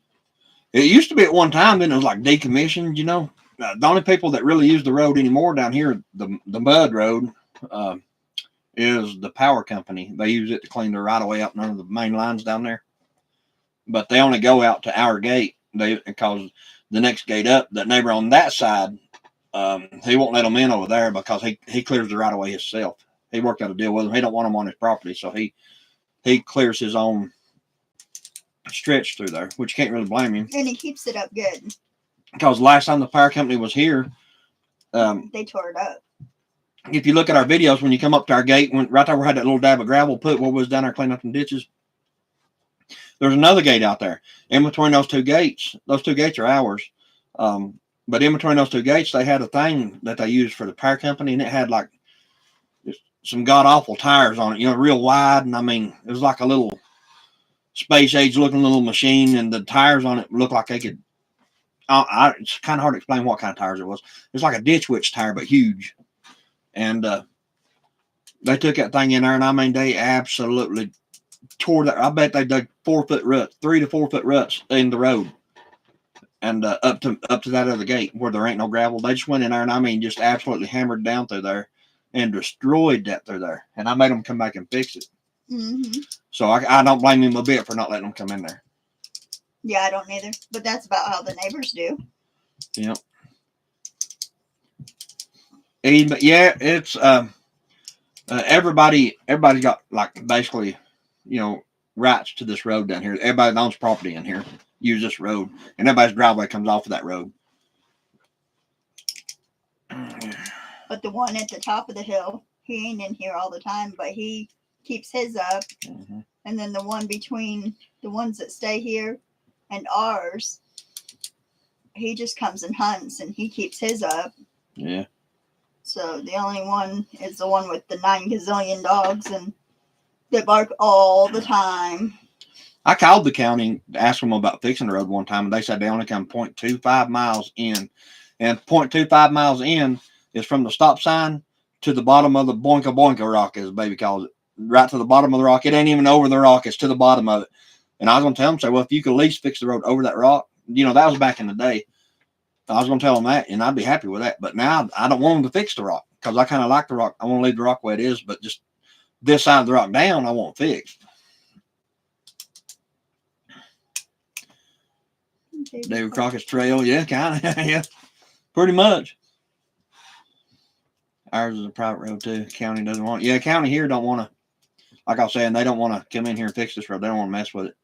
used to be at one time, then it was like decommissioned. You know, the only people that really use the road anymore down here, the mud road, is the power company. They use it to clean the right of way out none of the main lines down there. But they only go out to our gate. Because the next gate up, that neighbor on that side, he won't let them in over there because he clears the right of way himself. He worked out a deal with them. He don't want them on his property, so he clears his own stretch through there, which you can't really blame him. And he keeps it up good. Because last time the power company was here, they tore it up. If you look at our videos, when you come up to our gate, right there we had that little dab of gravel put what was down there cleaning up some ditches. There's another gate out there. In between those two gates are ours. But in between those two gates, they had a thing that they used for the power company, and it had like some god awful tires on it, real wide. And I mean, it was like a little space age looking little machine, and the tires on it looked like they could. It's kind of hard to explain what kind of tires it was. It's like a Ditch Witch tire, but huge. And they took that thing in there, and I mean, they absolutely tore that. I bet they dug 4 foot ruts, 3 to 4 foot ruts in the road. And up to that other gate where there ain't no gravel. They just went in there and I mean just absolutely hammered down through there and destroyed that through there. And I made them come back and fix it. Mm-hmm. So I don't blame him a bit for not letting them come in there. Yeah, I don't either. But that's about how the neighbors do. Yep. Yeah, it's everybody's got like basically, rights to this road down here. Everybody that owns property in here use this road, and everybody's driveway comes off of that road. But the one at the top of the hill, he ain't in here all the time, but he keeps his up. Mm-hmm. And then the one between the ones that stay here and ours, he just comes and hunts, and he keeps his up. Yeah. So the only one is the one with the 9 gazillion dogs, and they bark all the time. I called the county to ask them about fixing the road one time, and they said they only come 0.25 miles in. And 0.25 miles in is from the stop sign to the bottom of the Boinka Boinka rock, as the baby calls it. Right to the bottom of the rock. It ain't even over the rock. It's to the bottom of it. And I was going to tell them, say, well, if you could at least fix the road over that rock, that was back in the day. I was going to tell them that, and I'd be happy with that. But now I don't want them to fix the rock because I kind of like the rock. I want to leave the rock where it is, but just this side of the rock down, I want fixed. David Crockett's Trail, yeah, kind of, yeah, pretty much. Ours is a private road too. County doesn't want it. Yeah, county here don't want to, like I was saying, they don't want to come in here and fix this road. They don't want to mess with it.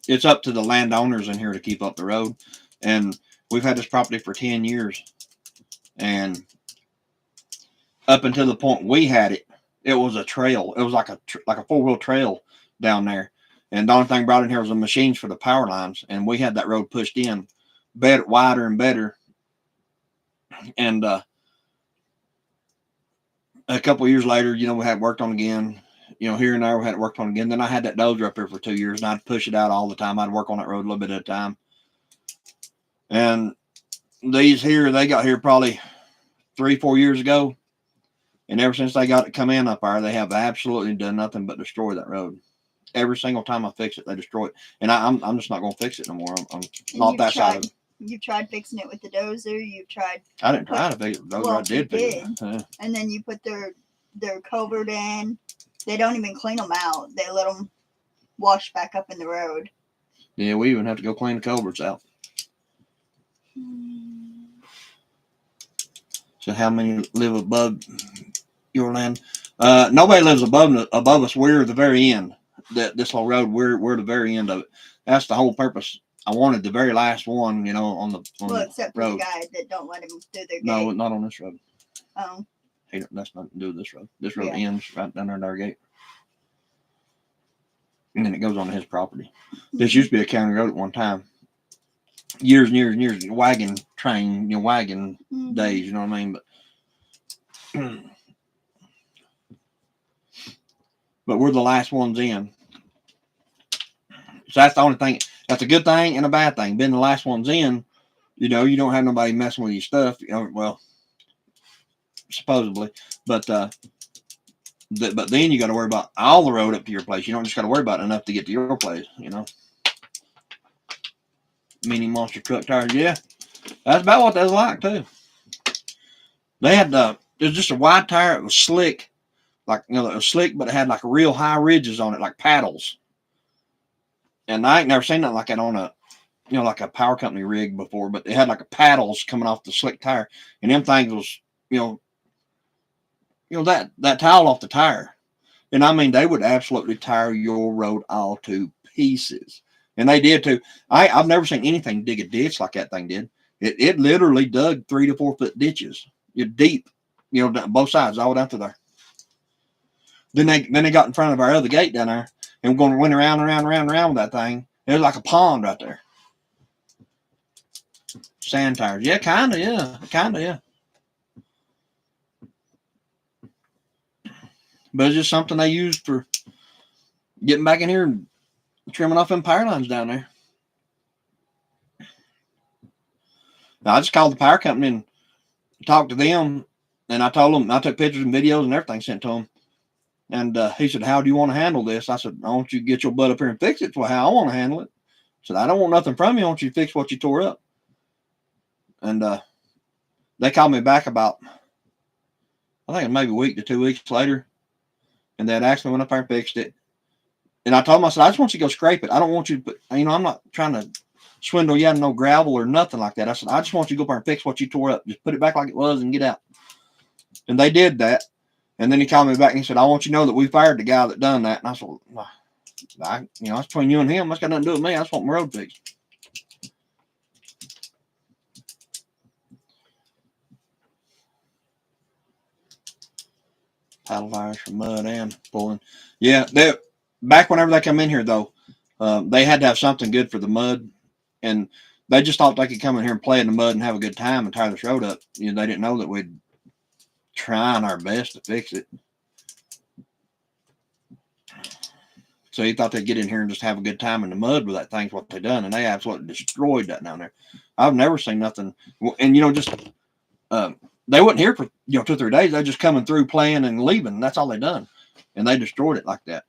It's up to the landowners in here to keep up the road. And we've had this property for 10 years. And up until the point we had it, it was a trail. It was like a 4-wheel trail down there. And the only thing brought in here was the machines for the power lines. And we had that road pushed in better, wider and better. And a couple of years later, we had worked on again. Here and there we had it worked on again. Then I had that dozer up here for 2 years, and I'd push it out all the time. I'd work on that road a little bit at a time. And these here, they got here probably 3-4 years ago. And ever since they got it come in up there, they have absolutely done nothing but destroy that road. Every single time I fix it, they destroy it. And I'm just not going to fix it no more. I'm not that side of it. You've tried fixing it with the dozer. You've tried. I didn't try to fix it. Dozer, I did fix it. And then you put their culvert in. They don't even clean them out. They let them wash back up in the road. Yeah, we even have to go clean the culverts out. So how many live above your land? Nobody lives above us. We're the very end. This whole road, we're the very end of it. That's the whole purpose. I wanted the very last one, on the except road. For the guy that don't let him through their gate. No, not on this road. Oh. That's nothing to do with this road. This road ends right down there at our gate. And then it goes on his property. This used to be a county road at one time. Years and years and years. Wagon train, wagon days, you know what I mean? But we're the last ones in. So that's the only thing. That's a good thing and a bad thing. Being the last ones in, you don't have nobody messing with your stuff. Well, supposedly, but then you got to worry about all the road up to your place. You don't just got to worry about enough to get to your place. Mini monster truck tires. Yeah, that's about what that's like too. They had it was just a wide tire. It was slick, like it was slick, but it had like real high ridges on it, like paddles. And I ain't never seen nothing like that on a, like a power company rig before. But they had like a paddles coming off the slick tire, and them things was, that towel off the tire. And I mean, they would absolutely tire your road all to pieces. And they did too. I've never seen anything dig a ditch like that thing did. It literally dug 3 to 4 foot ditches. You're deep, both sides, all down to there. Then they got in front of our other gate down there, and we're going to run around and around and around and around with that thing. It was like a pond right there. Sand tires. Yeah, kind of, yeah. Kind of, yeah. But it's just something they used for getting back in here and trimming off them power lines down there. Now, I just called the power company and talked to them, and I told them, I took pictures and videos and everything sent to them. And he said, how do you want to handle this? I said, I want you to get your butt up here and fix it for how I want to handle it. I said, I don't want nothing from you. I want you to fix what you tore up. And they called me back about, I think it was maybe a week to 2 weeks later. And they had asked me when up there and fixed it. And I told them, I said, I just want you to go scrape it. I don't want you to put, I'm not trying to swindle you out of no gravel or nothing like that. I said, I just want you to go up there and fix what you tore up. Just put it back like it was and get out. And they did that. And then he called me back and he said, I want you to know that we fired the guy that done that. And I said, that's between you and him. That's got nothing to do with me. I just want my road fixed. Paddle fires for mud and pulling. Yeah, back whenever they come in here, though, they had to have something good for the mud. And they just thought they could come in here and play in the mud and have a good time and tire this road up. They didn't know that we'd trying our best to fix it. So he thought they'd get in here and just have a good time in the mud with that thing's what they done, and they absolutely destroyed that down there. I've never seen nothing. And just they wasn't here for 2 or 3 days. They just coming through, playing and leaving. That's all they done, and they destroyed it like that.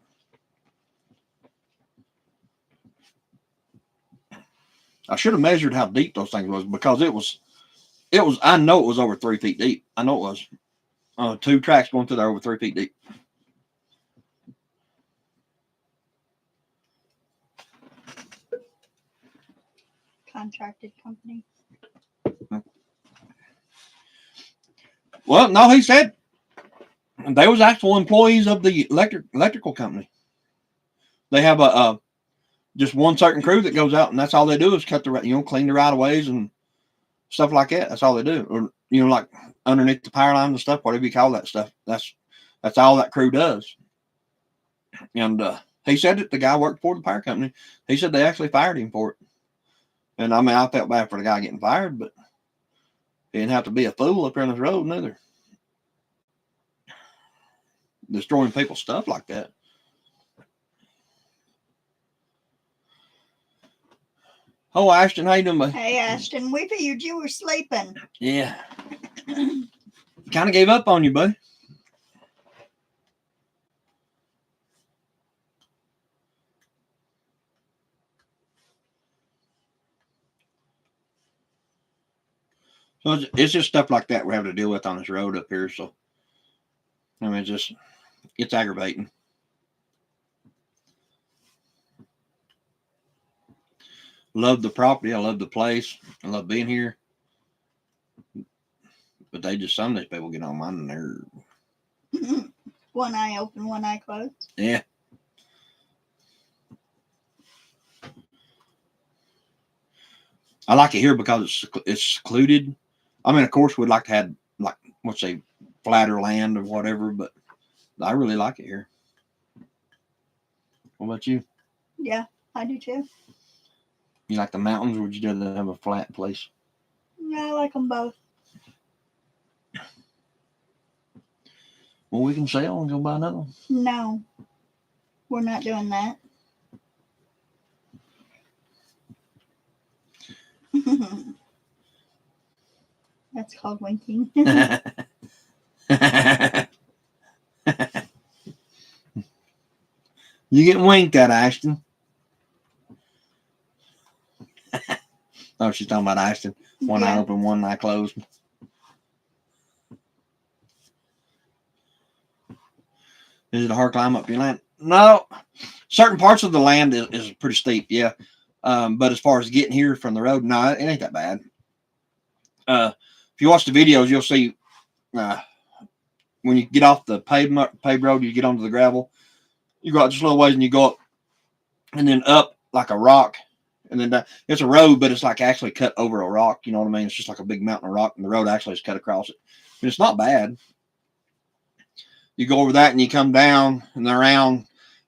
I should have measured how deep those things was because it was. I know it was over 3 feet deep. I know it was. 2 tracks going through there over 3 feet deep. Contracted company. Well, no, he said they was actual employees of the electrical company. They have just one certain crew that goes out, and that's all they do is cut the clean the right of ways and stuff like that. That's all they do. Or like underneath the power lines and stuff, whatever you call that stuff. That's all that crew does. And he said that the guy worked for the power company. He said they actually fired him for it. And I felt bad for the guy getting fired, but he didn't have to be a fool up here on this road neither. Destroying people's stuff like that. Oh, Ashton, how you doing, buddy? Hey, Ashton, we figured you were sleeping. Yeah. Kind of gave up on you, buddy. So it's just stuff like that we're having to deal with on this road up here. So, it's aggravating. Love the property. I love the place. I love being here. But some of these people get on my nerve. One eye open, one eye closed. Yeah. I like it here because it's secluded. Of course, we'd like to have flatter land or whatever, but I really like it here. What about you? Yeah, I do too. You like the mountains, or would you rather have a flat place? Yeah, I like them both. Well, we can sell and go buy another one. No, we're not doing that. That's called winking. You getting winked at, Ashton? Oh, she's talking about Ashton. One eye open, one eye closed. Is it a hard climb up your land? No. Certain parts of the land is pretty steep, yeah. But as far as getting here from the road, no, it ain't that bad. If you watch the videos, you'll see when you get off the paved road, you get onto the gravel. You go out just a little ways and you go up and then up like a rock. And then it's a road, but it's like actually cut over a rock. You know what I mean? It's just like a big mountain of rock, and the road actually is cut across it. And it's not bad. You go over that and you come down and around,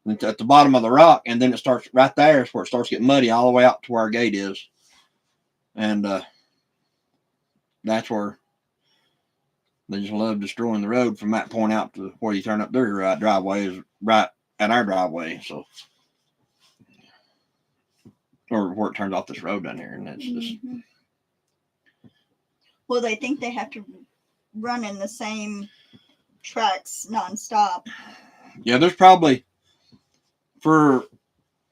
It's at the bottom of the rock, and then it starts right there is where it starts getting muddy all the way out to where our gate is. And that's where they just love destroying the road from that point out to where you turn up their driveway is right at our driveway. So, or where it turns off this road down here, and that's just. Well, they think they have to run in the same tracks nonstop. Yeah, there's probably for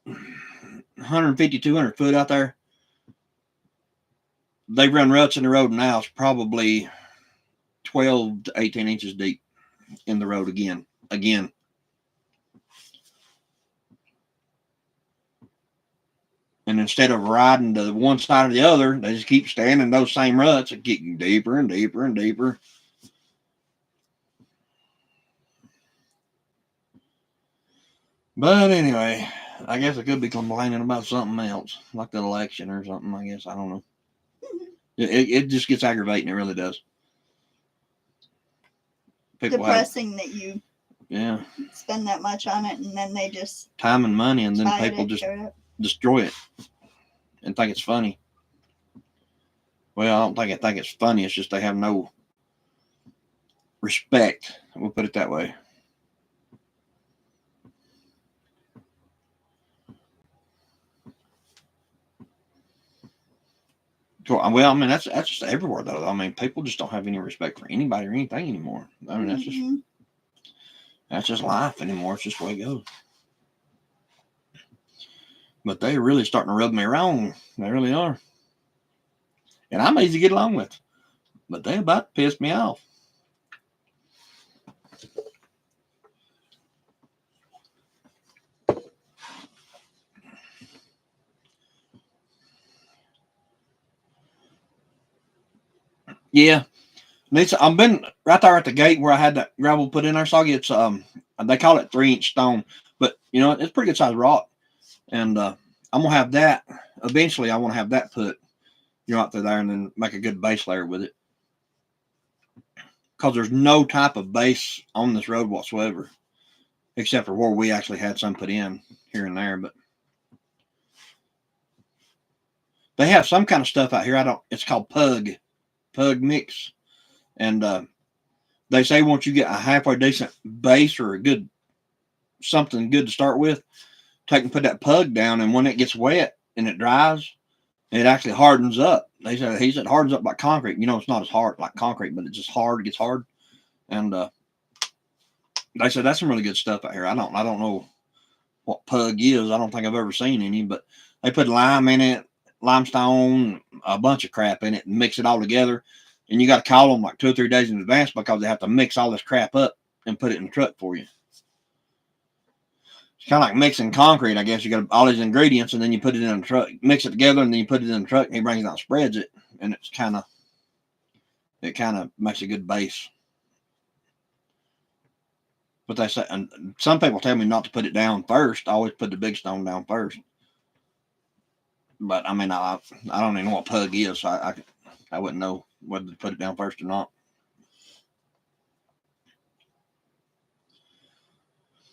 150, 200 foot out there. They run ruts in the road now. It's probably 12 to 18 inches deep in the road again. And instead of riding to one side or the other, they just keep staying in those same ruts and getting deeper and deeper and deeper. But anyway, I guess I could be complaining about something else, like the election or something, I guess. I don't know. It just gets aggravating. It really does. Depressing that you spend that much on it, and then they just time and money, and then people just destroy it and think it's funny. Well, I don't think it's funny. It's just they have no respect. We'll put it that way. Well, I mean, that's just everywhere, though. I mean, people just don't have any respect for anybody or anything anymore. I mean, that's just life anymore. It's just the way it goes. But they're really starting to rub me wrong. They really are. And I'm easy to get along with. But they about to piss me off. Yeah. I've been right there at the gate where I had that gravel put in there, Soggy. It's they call it 3-inch stone, but you know it's pretty good size rock, and I'm gonna have that eventually. I want to have that put out there and then make a good base layer with it, because there's no type of base on this road whatsoever, except for where we actually had some put in here and there. But they have some kind of stuff out here. It's called pug mix. And they say once you get a halfway decent base or something good to start with, take and put that pug down, and when it gets wet and it dries, it actually hardens up. He said it hardens up like concrete. You know, it's not as hard like concrete, but it's just hard. It gets hard. And they said that's some really good stuff out here. I don't know what pug is. I don't think I've ever seen any, but they put lime in it, limestone, a bunch of crap in it, and mix it all together. And you got to call them like 2 or 3 days in advance, because they have to mix all this crap up and put it in the truck for you. It's kind of like mixing concrete, I guess. You got all these ingredients, and then you put it in the truck, mix it together, and then you put it in the truck, and he brings it out and spreads it. And it kind of makes a good base. But they say, and some people tell me not to put it down first. I always put the big stone down first. But I mean, I don't even know what pug is, so I wouldn't know whether to put it down first or not.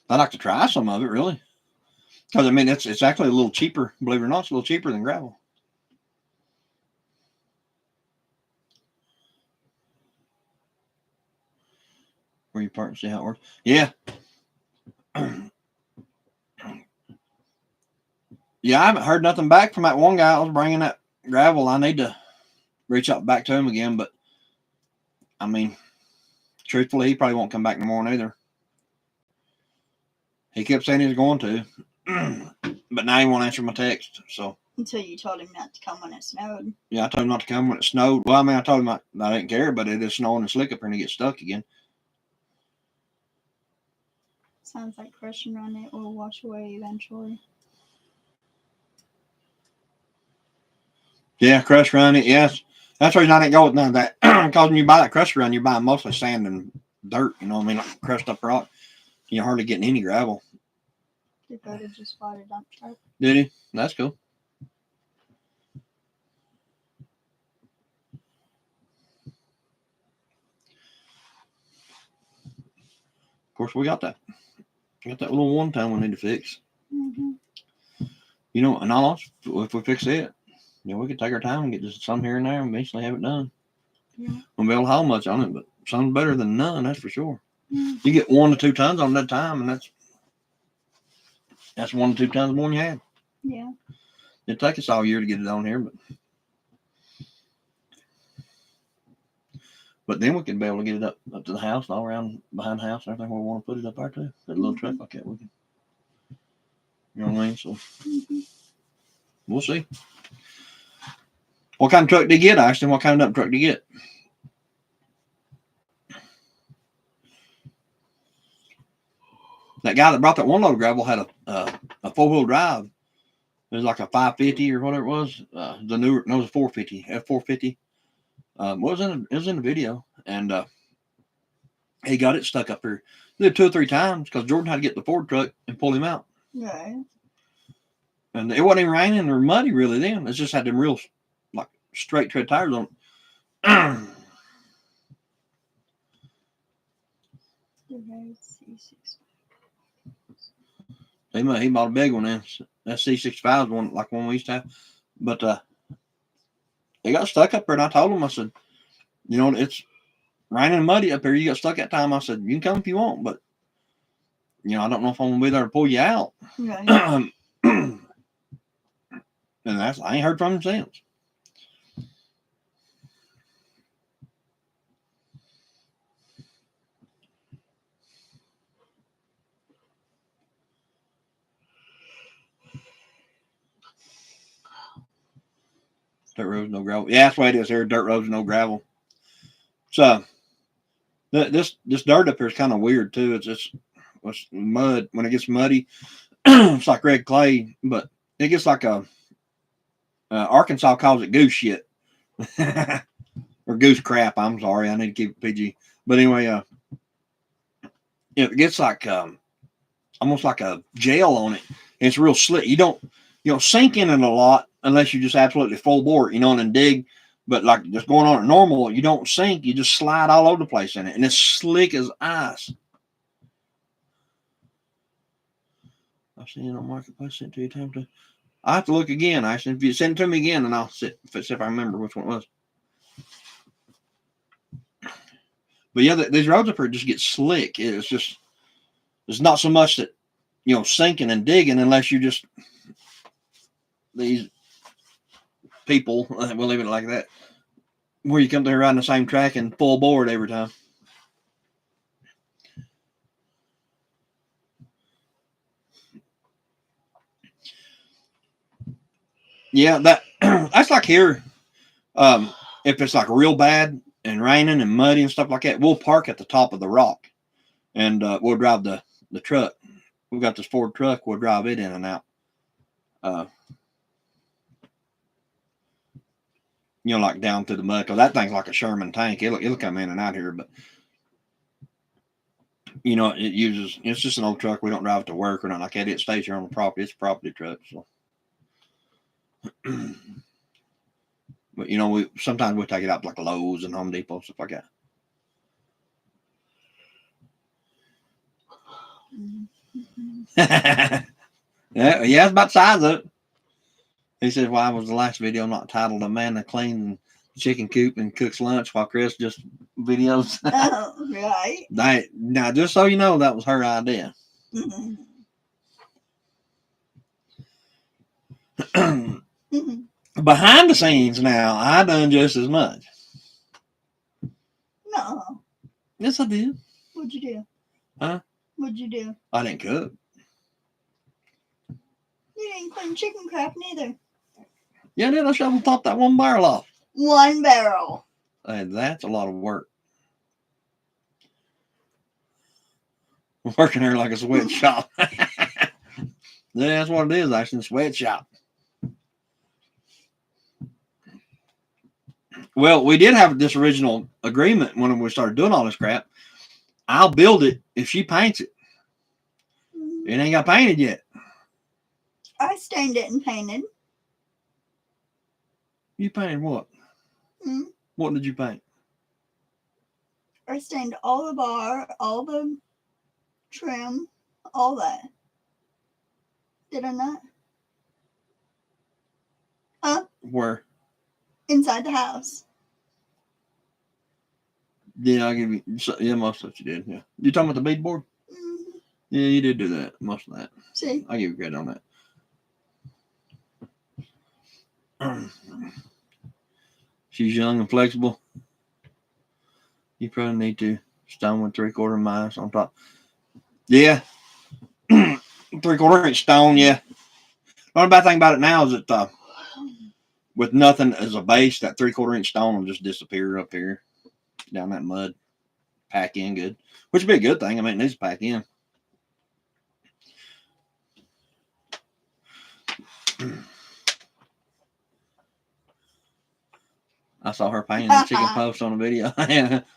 I'd like to try some of it, really, because I mean it's actually a little cheaper. Believe it or not, it's a little cheaper than gravel. Where you park and see how it works. Yeah. Yeah, I haven't heard nothing back from that one guy that was bringing that gravel. I need to reach out back to him again, but I mean, truthfully, he probably won't come back no more either. He kept saying he was going to, but now he won't answer my text. So until you told him not to come when it snowed. Yeah, I told him not to come when it snowed. Well, I mean, I told him I didn't care, but it is snowing and slick up here and he gets stuck again. Sounds like crush and run. It will wash away eventually. Yeah, crush run it. Yes, that's the reason I didn't go with none of that. Because when you buy that crush run, you're buying mostly sand and dirt. You know what I mean? Like crushed up rock. You're hardly getting any gravel. Dakota just bought a dump truck. Did he? That's cool. Of course, we got that. Got that little one time we need to fix. Mm-hmm. You know, and all if we fix it, you know, we could take our time and get just some here and there and eventually have it done. Yeah. Won't be able to haul much on it, but something better than none, that's for sure. Mm-hmm. You get 1 to 2 tons on that time, and that's 1 to 2 tons more than you had. Yeah. It'd take us all year to get it on here, but then we could be able to get it up to the house, all around behind the house and everything. We want to put it up there too. That little truck like that, we can. You know what I mean? So we'll see. What kind of truck did you get, Ashton? What kind of dump truck did you get? That guy that brought that one load of gravel had a 4-wheel drive. It was like a 550 or whatever it was. The newer, no, it was a 450, F450. It was in the video, and he got it stuck up here. He did 2 or 3 times because Jordan had to get the Ford truck and pull him out. Right. And it wasn't even raining or muddy really then. It just had them real like straight tread tires on it. He bought a big one then. That C65 is one like one we used to have. But it got stuck up there, and I told him, I said, you know, it's raining and muddy up here. You got stuck that time. I said, you can come if you want, but you know, I don't know if I'm gonna be there to pull you out. Right. And I ain't heard from him since. Dirt roads, no gravel. Yeah, that's the way it is here. Dirt roads, no gravel. So this dirt up here is kind of weird too. It's mud. When it gets muddy, it's like red clay, but it gets like a Arkansas calls it goose shit or goose crap. I'm sorry, I need to keep it PG. But anyway, it gets like almost like a gel on it. And it's real slick. You don't sink in it a lot unless you just absolutely full bore, you know, and then dig. But like just going on at normal, you don't sink. You just slide all over the place in it, and it's slick as ice. I've seen it on Marketplace. Sent to you time to. I have to look again. If you send it to me again, and I'll see if I remember which one it was. But yeah, these roads up here just get slick. It's not so much that, you know, sinking and digging unless you just these people. We'll leave it like that. Where you come there riding the same track and full board every time. Yeah, that's like here. If it's like real bad and raining and muddy and stuff like that, we'll park at the top of the rock, and we'll drive the truck. We've got this Ford truck. We'll drive it in and out. You know, like down through the mud, because that thing's like a Sherman tank. It'll come in and out here, but you know, it's just an old truck. We don't drive it to work or nothing like that. It stays here on the property. It's a property truck, so. But you know, sometimes we take it out to like Lowe's and Home Depot, stuff like that. Yeah, it's about the size of it. He says, why was the last video not titled "A Man That Cleans the Chicken Coop and Cooks Lunch while Chris just videos"? Oh, right. Now, just so you know, that was her idea. Behind the scenes now, I done just as much. No. Yes, I did. What'd you do? Huh? What'd you do? I didn't cook. You didn't clean chicken crap neither. Yeah, then I shovel top that one barrel off. One barrel. Hey, that's a lot of work. Working there like a sweatshop. Yeah, that's what it is, actually, a sweatshop. Well, we did have this original agreement when we started doing all this crap. I'll build it if she paints it. It ain't got painted yet. I stained it and painted. You painted what? What did you paint? I stained all the bar, all the trim. All that. Did I not? Huh? Where? Inside the house. Yeah, I'll give you. Yeah, most of it you did. Yeah. You talking about the beadboard? Mm-hmm. Yeah, you did do that. Most of that. See? I give you credit on that. She's young and flexible. You probably need to stone with 3/4 miles on top. Yeah. 3/4 inch stone, yeah. The only bad thing about it now is that with nothing as a base, that 3/4 inch stone will just disappear up here down that mud. Pack in good, which would be a good thing. I mean, it needs to pack in. I saw her painting the chicken post on a video.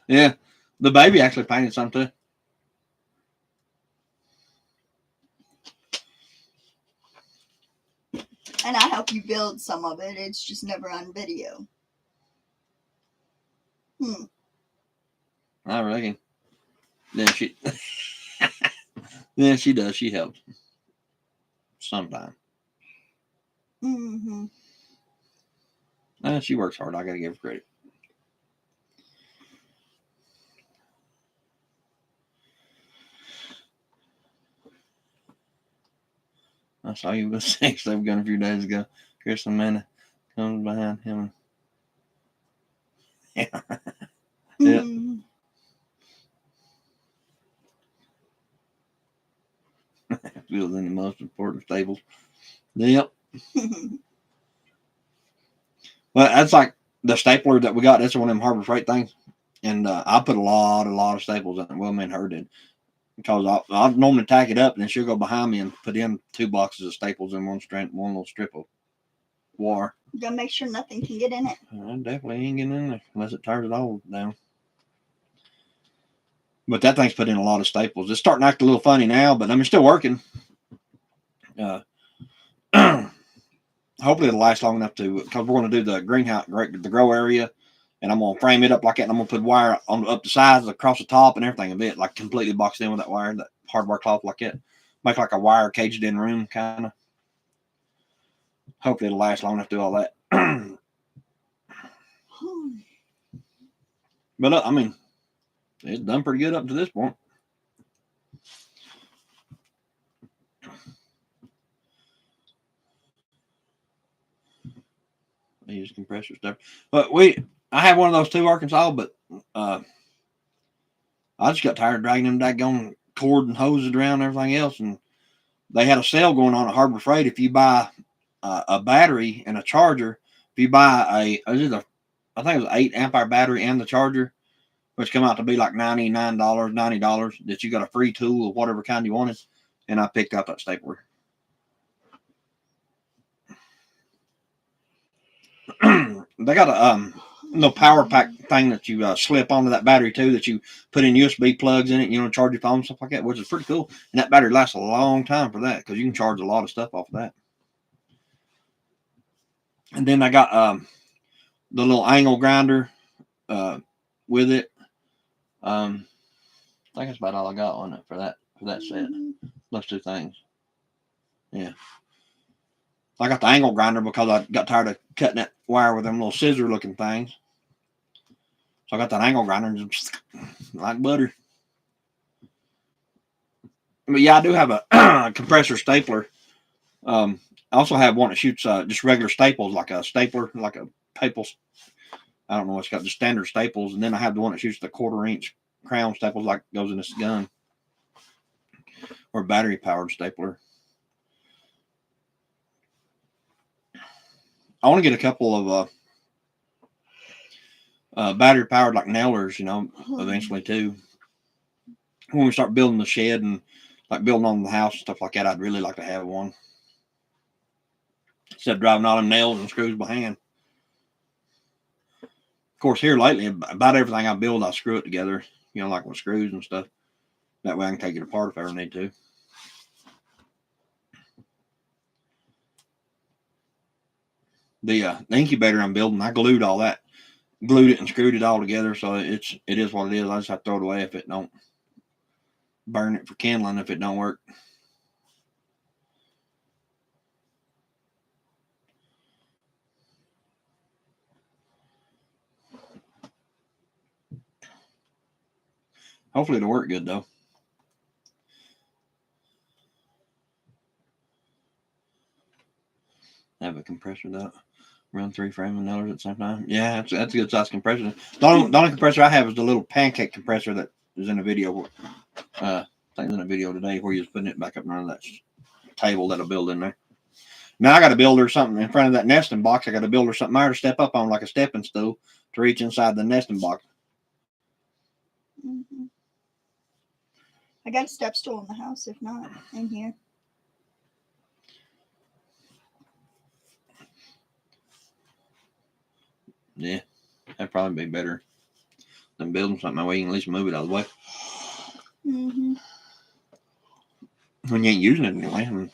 Yeah. The baby actually painted some too. And I help you build some of it. It's just never on video. I reckon. Then she then she does. She helps. Sometime. Mm-hmm. She works hard. I gotta give her credit. I saw you with a sex gun a few days ago. Chris Amanda comes behind him. Yeah. Yeah. Mm-hmm. Feels in the most important stables. Yep. Well, that's like the stapler that we got. That's one of them Harbor Freight things. And I put a lot of staples in it. Well, me and her did. Because I'll normally tack it up and then she'll go behind me and put in 2 boxes of staples in one little strip of wire. You gotta make sure nothing can get in it. I definitely ain't getting in there unless it tears it all down. But that thing's put in a lot of staples. It's starting to act a little funny now, but I mean, still working. Hopefully it'll last long enough to, because we're going to do the greenhouse, the grow area, and I'm going to frame it up like that, and I'm going to put wire on up the sides, across the top, and everything of it, like completely boxed in with that wire, that hardware cloth like that. Make like a wire caged in room, kind of. Hopefully it'll last long enough to do all that. But I mean, it's done pretty good up to this point. I use compressor stuff. But I had one of those too, Arkansas, but I just got tired of dragging them daggone cord and hoses around and everything else. And they had a sale going on at Harbor Freight. If you buy a battery and a charger, if you buy I think it was an 8 ampere battery and the charger, which come out to be like $99, $90, that you got a free tool of whatever kind you wanted. And I picked up that stapler. They got a power pack thing that you slip onto that battery too, that you put in USB plugs in it, charge your phone, stuff like that, which is pretty cool. And that battery lasts a long time for that, because you can charge a lot of stuff off of that. And then I got the little angle grinder with it. I think that's about all I got on it for that set. Those 2 things. Yeah. I got the angle grinder because I got tired of cutting that wire with them little scissor looking things. So I got that angle grinder and just like butter. But yeah, I do have a compressor stapler. I also have one that shoots just regular staples, like a stapler, like a Paples. I don't know what's got, the standard staples. And then I have the one that shoots the 1/4 inch crown staples, like goes in this gun, or battery powered stapler. I want to get a couple of battery powered like nailers, eventually too. When we start building the shed and like building on the house and stuff like that, I'd really like to have one. Instead of driving all them nails and screws by hand. Of course, here lately, about everything I build, I screw it together, like with screws and stuff. That way I can take it apart if I ever need to. The incubator I'm building, I glued it and screwed it all together, so it is what it is. I just have to throw it away if it don't burn it for kindling if it don't work. Hopefully it'll work good though. Have a compressor that run 3 framing nailers at the same time. Yeah, that's a good size compressor. The only compressor I have is the little pancake compressor that is in a video. I think in a video today where you're putting it back up under that table that'll build in there. Now I got to build her something in front of that nesting box. I got to build her something higher to step up on, like a stepping stool, to reach inside the nesting box. Mm-hmm. I got a step stool in the house, if not in here. Yeah, that'd probably be better than building something that way you can at least move it out of the way. Mm-hmm. When you ain't using it anyway. I mean,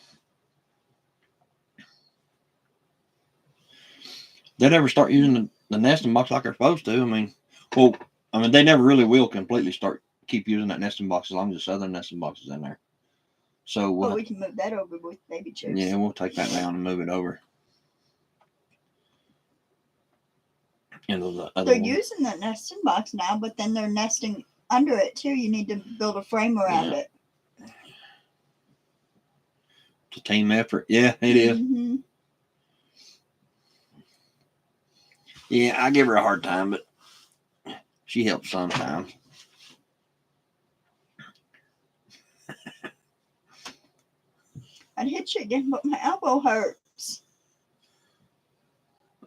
they never start using the nesting box like they're supposed to. I mean, they never really will completely keep using that nesting box as long as the southern nesting box is in there. So we can move that over with baby chicks. Yeah, we'll take that down and move it over. They're using the nesting box now, but then they're nesting under it too. You need to build a frame around it. It's a team effort. Yeah, it is. Mm-hmm. Yeah, I give her a hard time, but she helps sometimes. I'd hit you again, but my elbow hurts.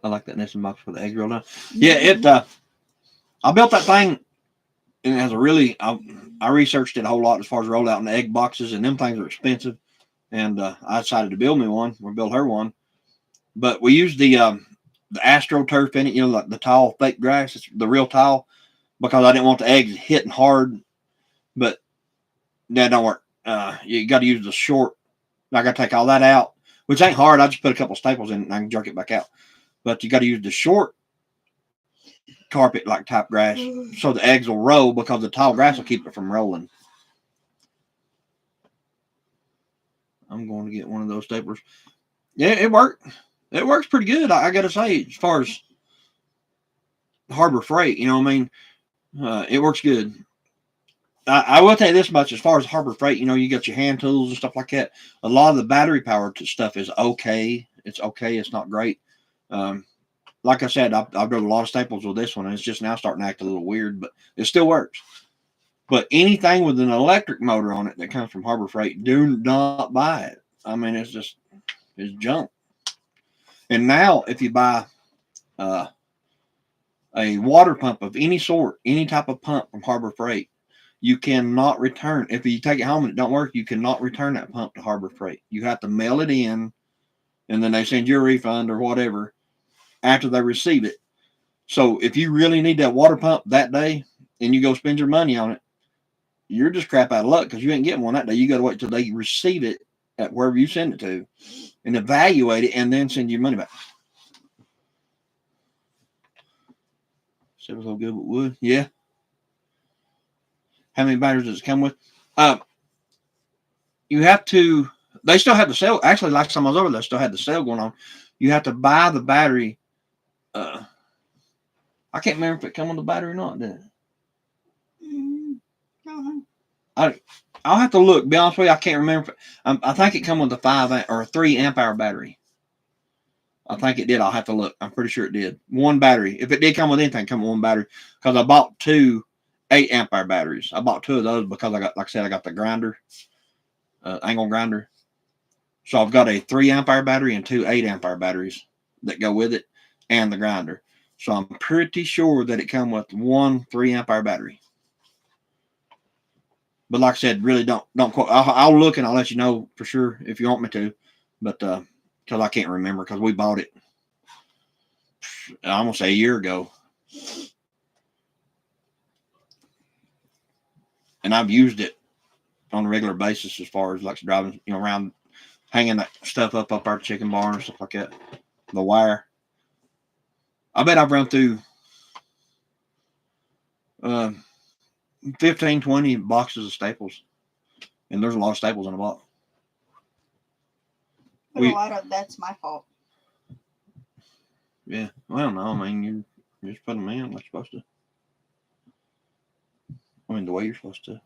I like that nesting box with the eggs rolled down. Yeah, I built that thing, and it has a really. I researched it a whole lot as far as roll out in the egg boxes, and them things are expensive. And I decided to build me one. We built her one, but we used the AstroTurf in it. You know, like the tall fake grass. It's the real tall, because I didn't want the eggs hitting hard. But that don't work. You got to use the short. I got to take all that out, which ain't hard. I just put a couple staples in it and I can jerk it back out. But you got to use the short carpet like type grass so the eggs will roll, because the tall grass will keep it from rolling. I'm going to get one of those staplers. Yeah, it worked. It works pretty good, I got to say, as far as Harbor Freight. You know what I mean? It works good. I will tell you this much: as far as Harbor Freight, you know, you got your hand tools and stuff like that. A lot of the battery powered stuff is okay. It's okay. It's not great. Like I said, I've done a lot of staples with this one, and it's just now starting to act a little weird, but it still works. But anything with an electric motor on it that comes from Harbor Freight, do not buy it. I mean, it's junk. And now, if you buy a water pump of any sort, any type of pump from Harbor Freight, you cannot return. If you take it home and it don't work, you cannot return that pump to Harbor Freight. You have to mail it in, and then they send you a refund or whatever after they receive it. So if you really need that water pump that day and you go spend your money on it, you're just crap out of luck, because you ain't getting one that day. You got to wait till they receive it at wherever you send it to and evaluate it and then send you money back. So it was all good with wood. Yeah. How many batteries does it come with? You have to. They still have the sale. Actually, last time I was over, they still had the sale going on. You have to buy the battery. I can't remember if it come with the battery or not. Did it? I don't know. I'll have to look. Be honest with you, I can't remember. I think it come with a 5 or 3 amp hour battery. I think it did. I'll have to look. I'm pretty sure it did. One battery. If it did come with anything, come with one battery. Because I bought 2 8 amp hour batteries. I bought 2 of those because I got, like I said, I got the grinder, angle grinder. So I've got a 3 amp hour battery and 2 8 amp hour batteries that go with it, and the grinder. So I'm pretty sure that it come with 1 3 amp hour battery. But like I said, really don't quote. I'll look and I'll let you know for sure if you want me to. But because I can't remember, because we bought it, I almost a year ago. And I've used it on a regular basis as far as like driving, you know, around, hanging that stuff up our chicken barn or stuff like that. The wire. I bet I've run through 15, 20 boxes of staples and there's a lot of staples in the block. But a lot of that's my fault. Yeah. Well, no, I mean, you just put them in like you're supposed to. I mean, the way you're supposed to.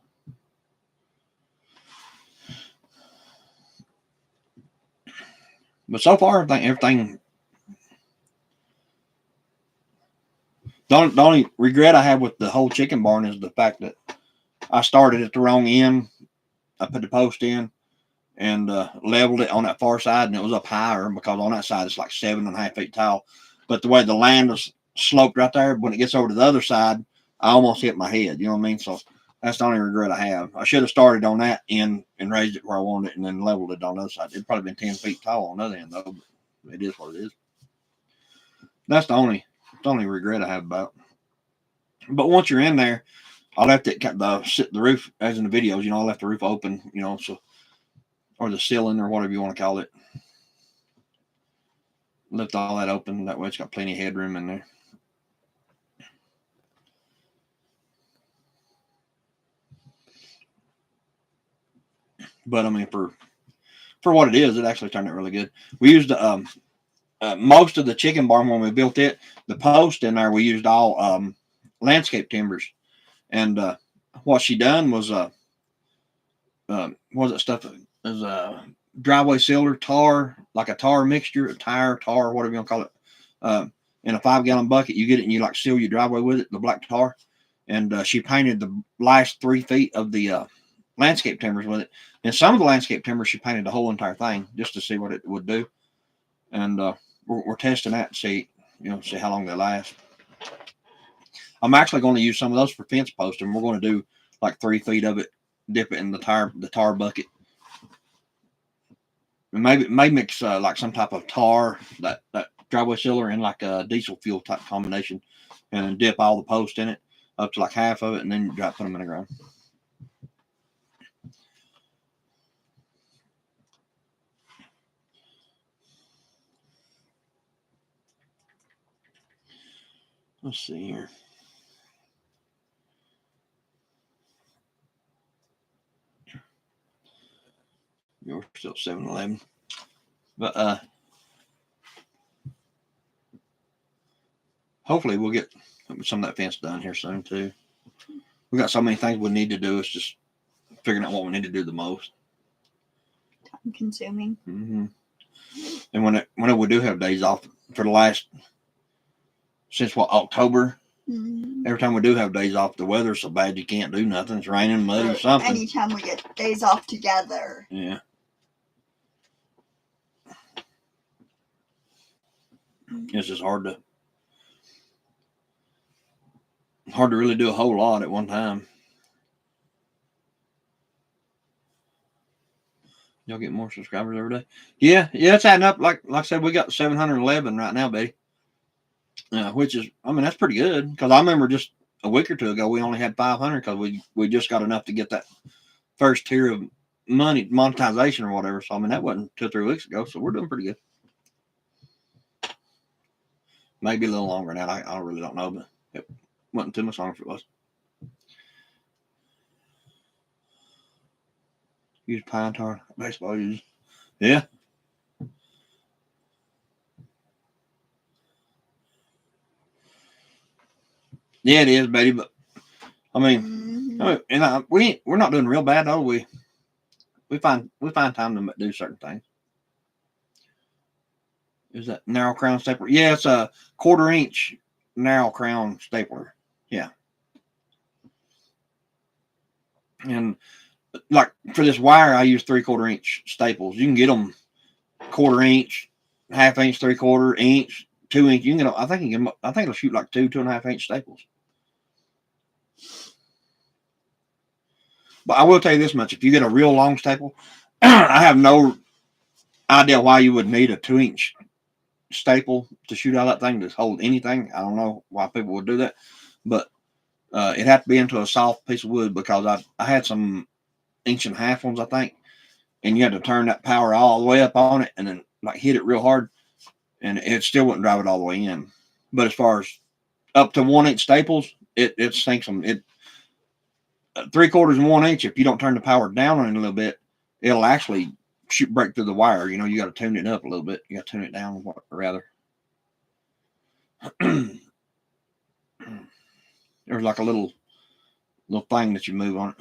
But so far, everything. The only regret I have with the whole chicken barn is the fact that I started at the wrong end. I put the post in and leveled it on that far side, and it was up higher because on that side it's like 7.5 feet tall. But the way the land was sloped right there, when it gets over to the other side, I almost hit my head. You know what I mean? So that's the only regret I have. I should have started on that end and raised it where I wanted it, and then leveled it on the other side. It'd probably been 10 feet tall on the other end, though. But it is what it is. That's the only regret I have about it. But once you're in there, I left it the roof, as in the videos. You know, I left the roof open. You know, so or the ceiling or whatever you want to call it. Left all that open. That way, it's got plenty of headroom in there. But I mean, for what it is, it actually turned out really good. We used most of the chicken barn when we built it. The post in there, we used all landscape timbers, and what she done was what was that stuff? It was driveway sealer, tar, like a tar mixture, a tar, whatever you want to call it, in a 5-gallon bucket. You get it and you like seal your driveway with it, the black tar. And she painted the last 3 feet of the landscape timbers with it. And some of the landscape timbers, she painted the whole entire thing just to see what it would do. And we're testing that to see how long they last. I'm actually going to use some of those for fence posts, and we're going to do like 3 feet of it, dip it in the tar bucket. And maybe mix like some type of tar, that driveway sealer, and like a diesel fuel type combination, and then dip all the posts in it up to like half of it, and then put them in the ground. Let's see here. You're still 7-11. But hopefully we'll get some of that fence done here soon too. We got so many things we need to do. It's just figuring out what we need to do the most. Time consuming. Mm-hmm. And whenever we do have days off for the last, since October, every time we do have days off, the weather's so bad you can't do nothing. It's raining, muddy, something. Anytime we get days off together. Yeah. It's just hard to really do a whole lot at one time. Y'all get more subscribers every day. Yeah, it's adding up. Like I said, we got 711 right now, baby. Which is, I mean, that's pretty good. Because I remember just a week or two ago, we only had 500 because we just got enough to get that first tier of monetization or whatever. So I mean, that wasn't 2 or 3 weeks ago. So we're doing pretty good. Maybe a little longer now. I really don't know, but it wasn't too much longer if it was. Use pine tar, baseball use. Yeah. Yeah, it is, Betty. But I mean, and we're not doing real bad though. We find time to do certain things. Is that narrow crown stapler? Yeah, it's a 1/4 inch narrow crown stapler. Yeah. And like for this wire, I use 3/4 inch staples. You can get them 1/4 inch, 1/2 inch, 3/4 inch, 2 inch. You can get them, I think it'll shoot like 2.5 inch staples. But I will tell you this much: if you get a real long staple, I have no idea why you would need a 2 inch staple to shoot out that thing to hold anything. I don't know why people would do that, but it had to be into a soft piece of wood because I had some 1.5 inch ones, I think, and you had to turn that power all the way up on it and then like hit it real hard, and it still wouldn't drive it all the way in. But as far as up to 1 inch staples, it sinks them. 3/4 and 1/8. If you don't turn the power down on it a little bit, it'll actually break through the wire. You know, you got to tune it up a little bit. You got to tune it down, rather. There's like a little thing that you move on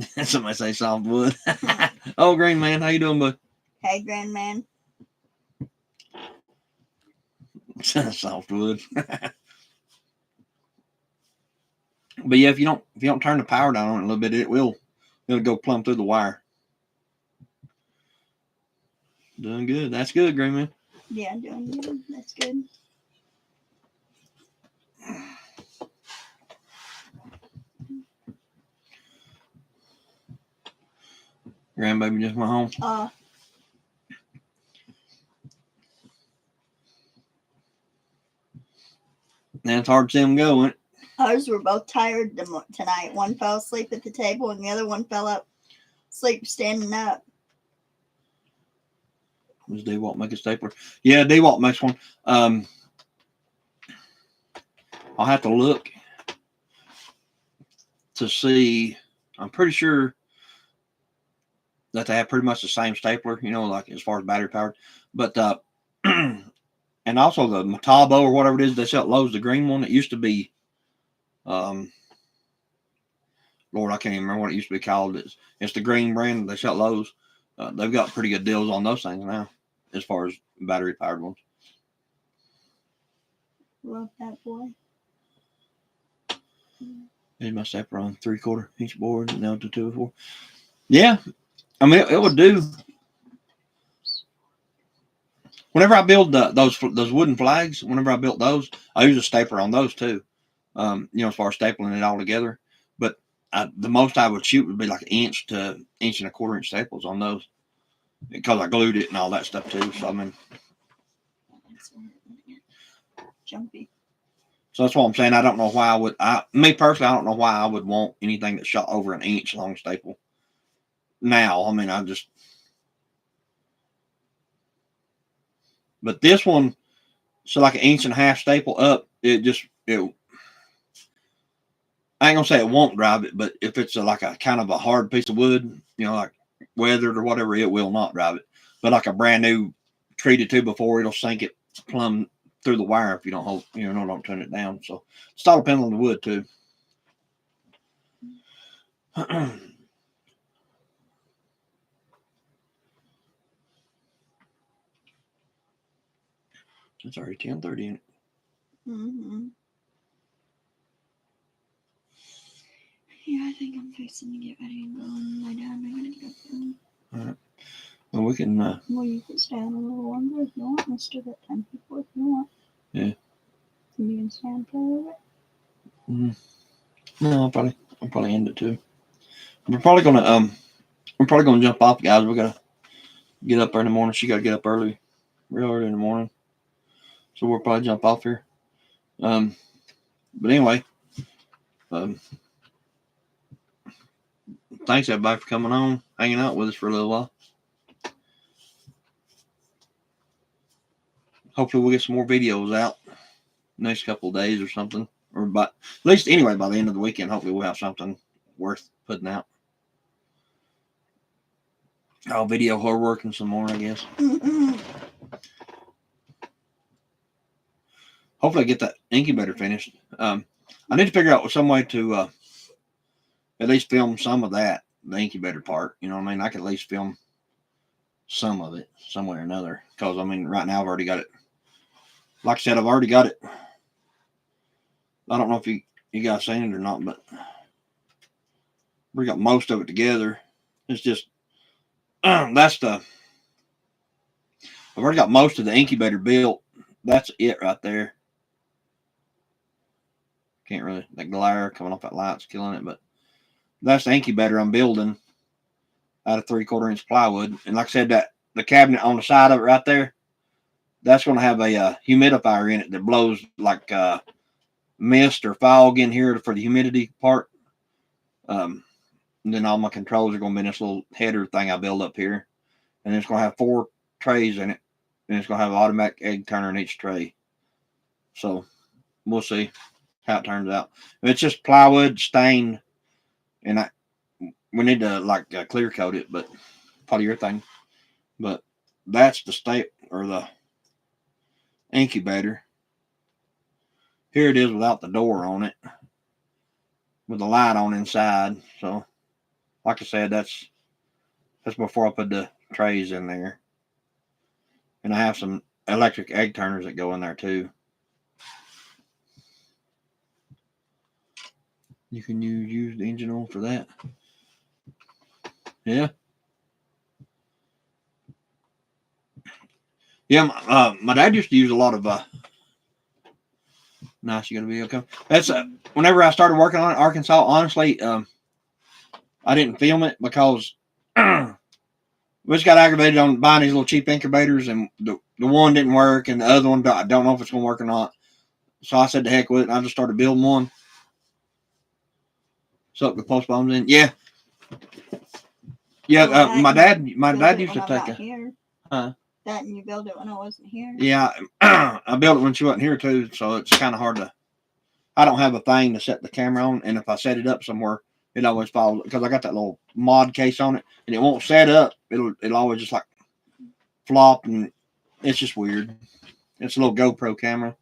it. Somebody say softwood. Oh, Green Man, how you doing, bud? Hey, Grand Man. Softwood. But yeah, if you don't turn the power down on it a little bit, it'll go plumb through the wire. Doing good. That's good, Green Man. Yeah, doing good. That's good. Grandbaby just went home. And it's hard to see them go, isn't it? Ours were both tired tonight. One fell asleep at the table, and the other one fell asleep standing up. Does D-Walt make a stapler? Yeah, D-Walt makes one. I'll have to look to see. I'm pretty sure that they have pretty much the same stapler, you know, like as far as battery powered. But and also the Metabo or whatever it is they sell at Lowe's, the green one. It used to be, Lord, I can't even remember what it used to be called. It's the green brand they sell at Lowe's. They've got pretty good deals on those things now, as far as battery powered ones. Love that boy. Made my stapler on 3/4 inch board, now to 2/4. Yeah, I mean it would do. Whenever I build those wooden flags, whenever I built those, I use a stapler on those too. You know, as far as stapling it all together. But the most I would shoot would be like an inch to 1.25 inch staples on those, because I glued it and all that stuff too. So I mean, Jumpy. so that's what I'm saying. I don't know why me personally, I don't know why I would want anything that shot over an inch long staple. Now, I mean, but this one, so like an 1.5 inch staple up, I ain't gonna say it won't drive it, but if it's like a kind of a hard piece of wood, you know, like weathered or whatever, it will not drive it. But like a brand new treated 2x4, it'll sink it plumb through the wire if you don't don't turn it down. So it's all depending on the wood too. It's already 10:30 in it. Mm-hmm. Yeah, I think I'm fixing to get ready and go and lie down. I'm gonna get up soon. All right. Well, we can. Well, you can stay on a little longer if you want. Let's do that 10 people if you want. Yeah. You can stay on for a little bit. No, I'll probably end it too. We're probably gonna jump off, guys. We gotta get up there in the morning. She gotta get up real early in the morning. So we'll probably jump off here. But anyway, thanks everybody for coming on, hanging out with us for a little while. Hopefully we'll get some more videos out next couple of days or something. Or at least anyway, by the end of the weekend, hopefully we'll have something worth putting out. I'll video her working some more, I guess. Hopefully I get that incubator finished. I need to figure out some way to at least film some of that, the incubator part. You know what I mean? I could at least film some of it some way or another. Because, I mean, right now I've already got it. Like I said, I've already got it. I don't know if you guys seen it or not, but we got most of it together. It's just, I've already got most of the incubator built. That's it right there. Can't really, that glare coming off that light's killing it, but that's the incubator I'm building out of 3/4 inch plywood. And like I said, that the cabinet on the side of it right there, that's going to have a humidifier in it that blows like mist or fog in here for the humidity part. And then all my controls are going to be in this little header thing I build up here. And it's going to have 4 trays in it. And it's going to have an automatic egg turner in each tray. So we'll see. how it turns out. It's just plywood stained, and we need to like clear coat it, but polyurethane. But that's the state or the incubator. Here it is without the door on it, with the light on inside. So, like I said, that's before I put the trays in there, and I have some electric egg turners that go in there too. You can use the engine oil for that. Yeah. Yeah, my dad used to use a lot of. Nice, you gonna be okay. That's whenever I started working on it, Arkansas. Honestly, I didn't film it because we just got aggravated on buying these little cheap incubators, and the one didn't work, and the other one I don't know if it's gonna work or not. So I said to heck with it, and I just started building one. Suck the post bombs in, yeah. Yeah, Well, my dad used to when I'm take not here. That and you build it when I wasn't here. Yeah, I built it when she wasn't here too, so it's kind of hard to. I don't have a thing to set the camera on, and if I set it up somewhere, it always falls because I got that little mod case on it, and it won't set up. It'll always just like flop, and it's just weird. It's a little GoPro camera.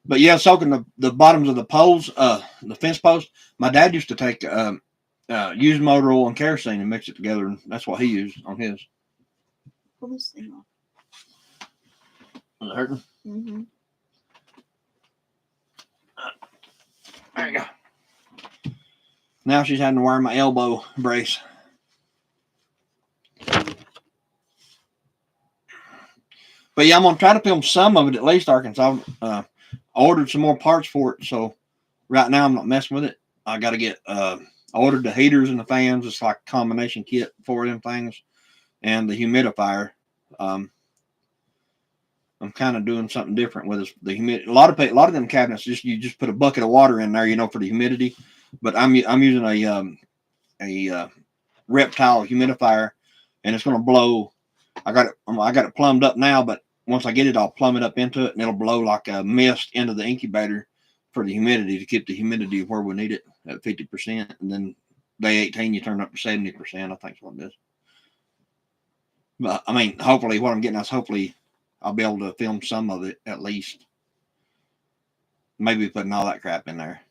But yeah, soaking the bottoms of the poles, the fence posts. My dad used to take used motor oil and kerosene and mix it together, and that's what he used on his. Pull this thing off. Is it hurting? Mm-hmm. There you go. Now she's having to wear my elbow brace. But yeah, I'm gonna try to film some of it at least, Arkansas. I ordered some more parts for it, so right now I'm not messing with it. I got to get. I ordered the heaters and the fans. It's like a combination kit for them things, and the humidifier. I'm kind of doing something different with the humidity. A lot of them cabinets you just put a bucket of water in there, for the humidity. But I'm using a Reptile humidifier, and it's going to blow. I got it plumbed up now, but once I get it, I'll plumb it up into it, and it'll blow like a mist into the incubator for the humidity to keep the humidity where we need it at 50%, and then day 18 you turn it up to 70%. I think is what it is. But I mean, hopefully, what I'm getting is hopefully I'll be able to film some of it at least. Maybe putting all that crap in there.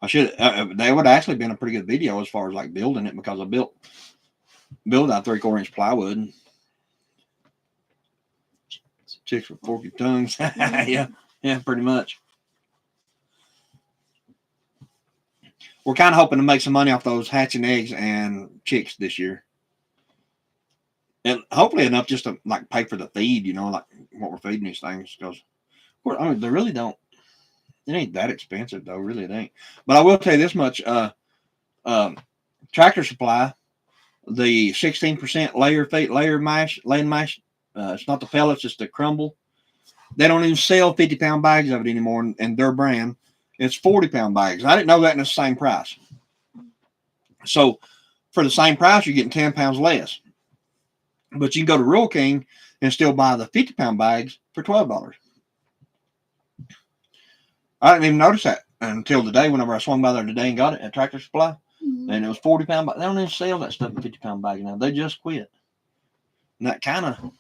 I should. They would have actually been a pretty good video as far as like building it, because I built out 3/4 inch plywood. Chicks with forky tongues. Yeah, pretty much. We're kind of hoping to make some money off those hatching eggs and chicks this year, and hopefully enough just to like pay for the feed. Like what we're feeding these things, because they really don't. It ain't that expensive though, really it ain't. But I will tell you this much: Tractor Supply, the 16% layer mash, laying mash. It's not the pellets; it's the crumble. They don't even sell 50-pound bags of it anymore, and their brand. It's 40-pound bags. I didn't know that, and it's the same price. So for the same price, you're getting 10 pounds less. But you can go to Rural King and still buy the 50-pound bags for $12. I didn't even notice that until today, whenever I swung by there today and got it at Tractor Supply. Mm-hmm. And it was 40-pound bags. They don't even sell that stuff in 50-pound bags now. They just quit. And that kind of,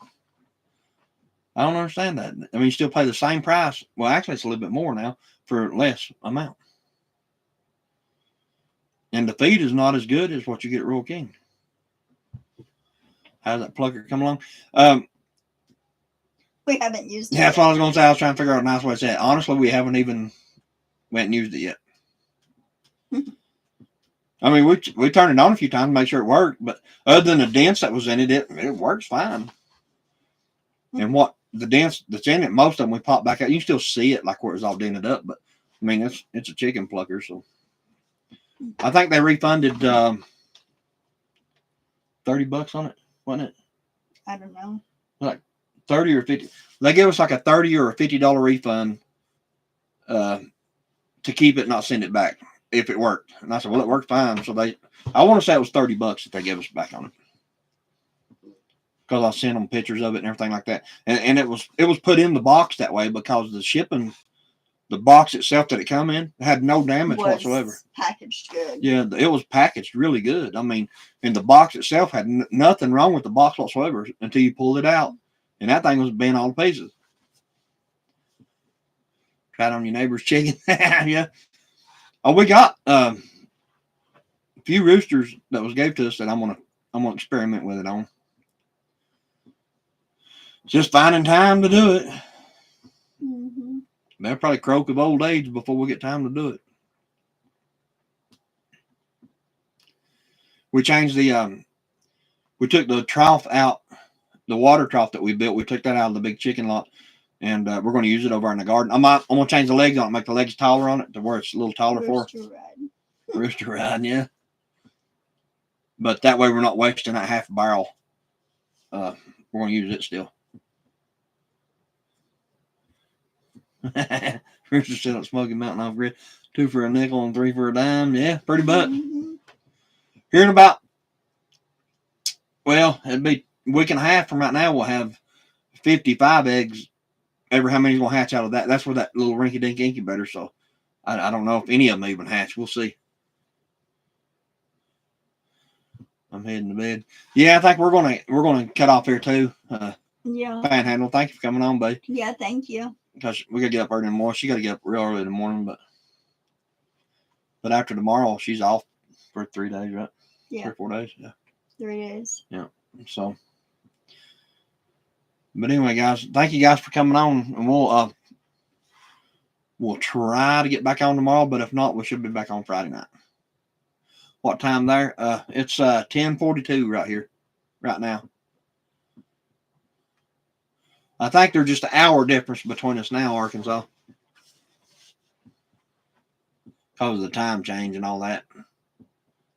I don't understand that. I mean, you still pay the same price. Well, actually, it's a little bit more now for less amount. And the feed is not as good as what you get at Rural King. How's that plucker come along? We haven't used it. Yeah, that's what I was going to say. I was trying to figure out a nice way to say it. Honestly, we haven't used it yet. I mean, we turned it on a few times to make sure it worked, but other than the dents that was in it, it works fine. And what the dents that's in it, most of them we pop back out. You can still see it like where it was all dented up, but I mean, it's a chicken plucker, so I think they refunded $30 on it, wasn't it? I don't know. Like 30 or 50. They gave us like a $30 or a $50 refund to keep it, not send it back if it worked. And I said, well, it worked fine. So I want to say it was $30 that they gave us back on it. because I sent them pictures of it and everything like that. And it was put in the box that way because the shipping, the box itself that it come in had no damage whatsoever. Packaged good. Yeah, it was packaged really good. I mean, and the box itself had nothing wrong with the box whatsoever until you pulled it out, and that thing was bent all to pieces. Tried on your neighbor's chicken. Yeah. Oh, we got a few roosters that was gave to us that I'm gonna experiment with it on. Just finding time to do it. Mm-hmm. They'll probably croak of old age before we get time to do it. We changed the we took the trough out, the water trough that we built. We took that out of the big chicken lot, and we're going to use it over in the garden. I'm going to change the legs on it, make the legs taller on it to where it's a little taller for rooster riding, yeah. But that way we're not wasting that half barrel. We're going to use it still. Rooster still at Smoky Mountain off grid. 2 for a nickel and 3 for a dime. Yeah, pretty buck. Mm-hmm. Here in about, well, it'd be a week and a half from right now, we'll have 55 eggs. Ever how many's going to hatch out of that? That's where that little rinky-dink incubator. So I don't know if any of them even hatch. We'll see. I'm heading to bed. Yeah, I think we're gonna cut off here too. Yeah. Panhandle, thank you for coming on, babe. Yeah, thank you. Because we gotta get up early in the morning. She gotta get up real early in the morning, but after tomorrow, she's off for 3 days, right? Yeah. 3 or 4 days. Yeah. 3 days. Yeah. So, but anyway, guys, thank you guys for coming on, and we'll try to get back on tomorrow. But if not, we should be back on Friday night. What time there? It's 10:42 right here, right now. I think there's just an hour difference between us now, Arkansas, because of the time change and all that.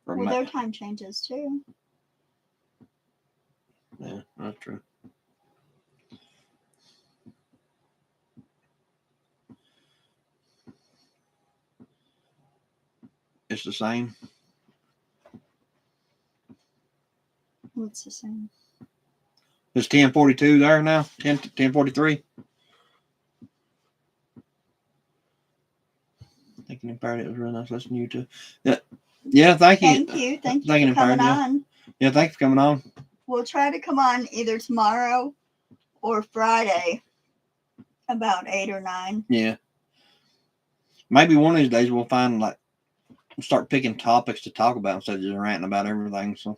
Well, their time changes too. Yeah, that's true. It's the same. What's the same? It's 10:42 there now. 10:43. Thinking Empire, it was really nice listening to you too. Yeah, thank you. Thank you for coming on. Yeah, thanks for coming on. We'll try to come on either tomorrow or Friday about 8 or 9. Yeah. Maybe one of these days we'll find start picking topics to talk about instead of just ranting about everything. So,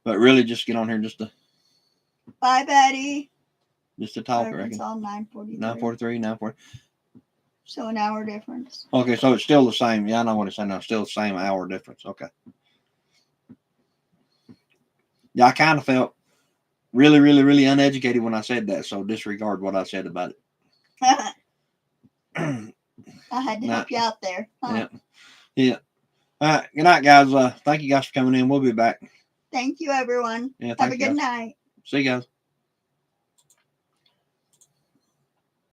but really, just get on here just to. Bye, Betty. Just to talk, I reckon. It's all 9:43. 9:43, 9:40. So an hour difference. Okay, so it's still the same. Yeah, I know what it's saying now. Still the same hour difference. Okay. Yeah, I kind of felt really, really, really uneducated when I said that. So disregard what I said about it. I had to help you out there. Huh? Yeah. All right. Good night, guys. Thank you guys for coming in. We'll be back. Thank you, everyone. Yeah. Have a good night. See you guys.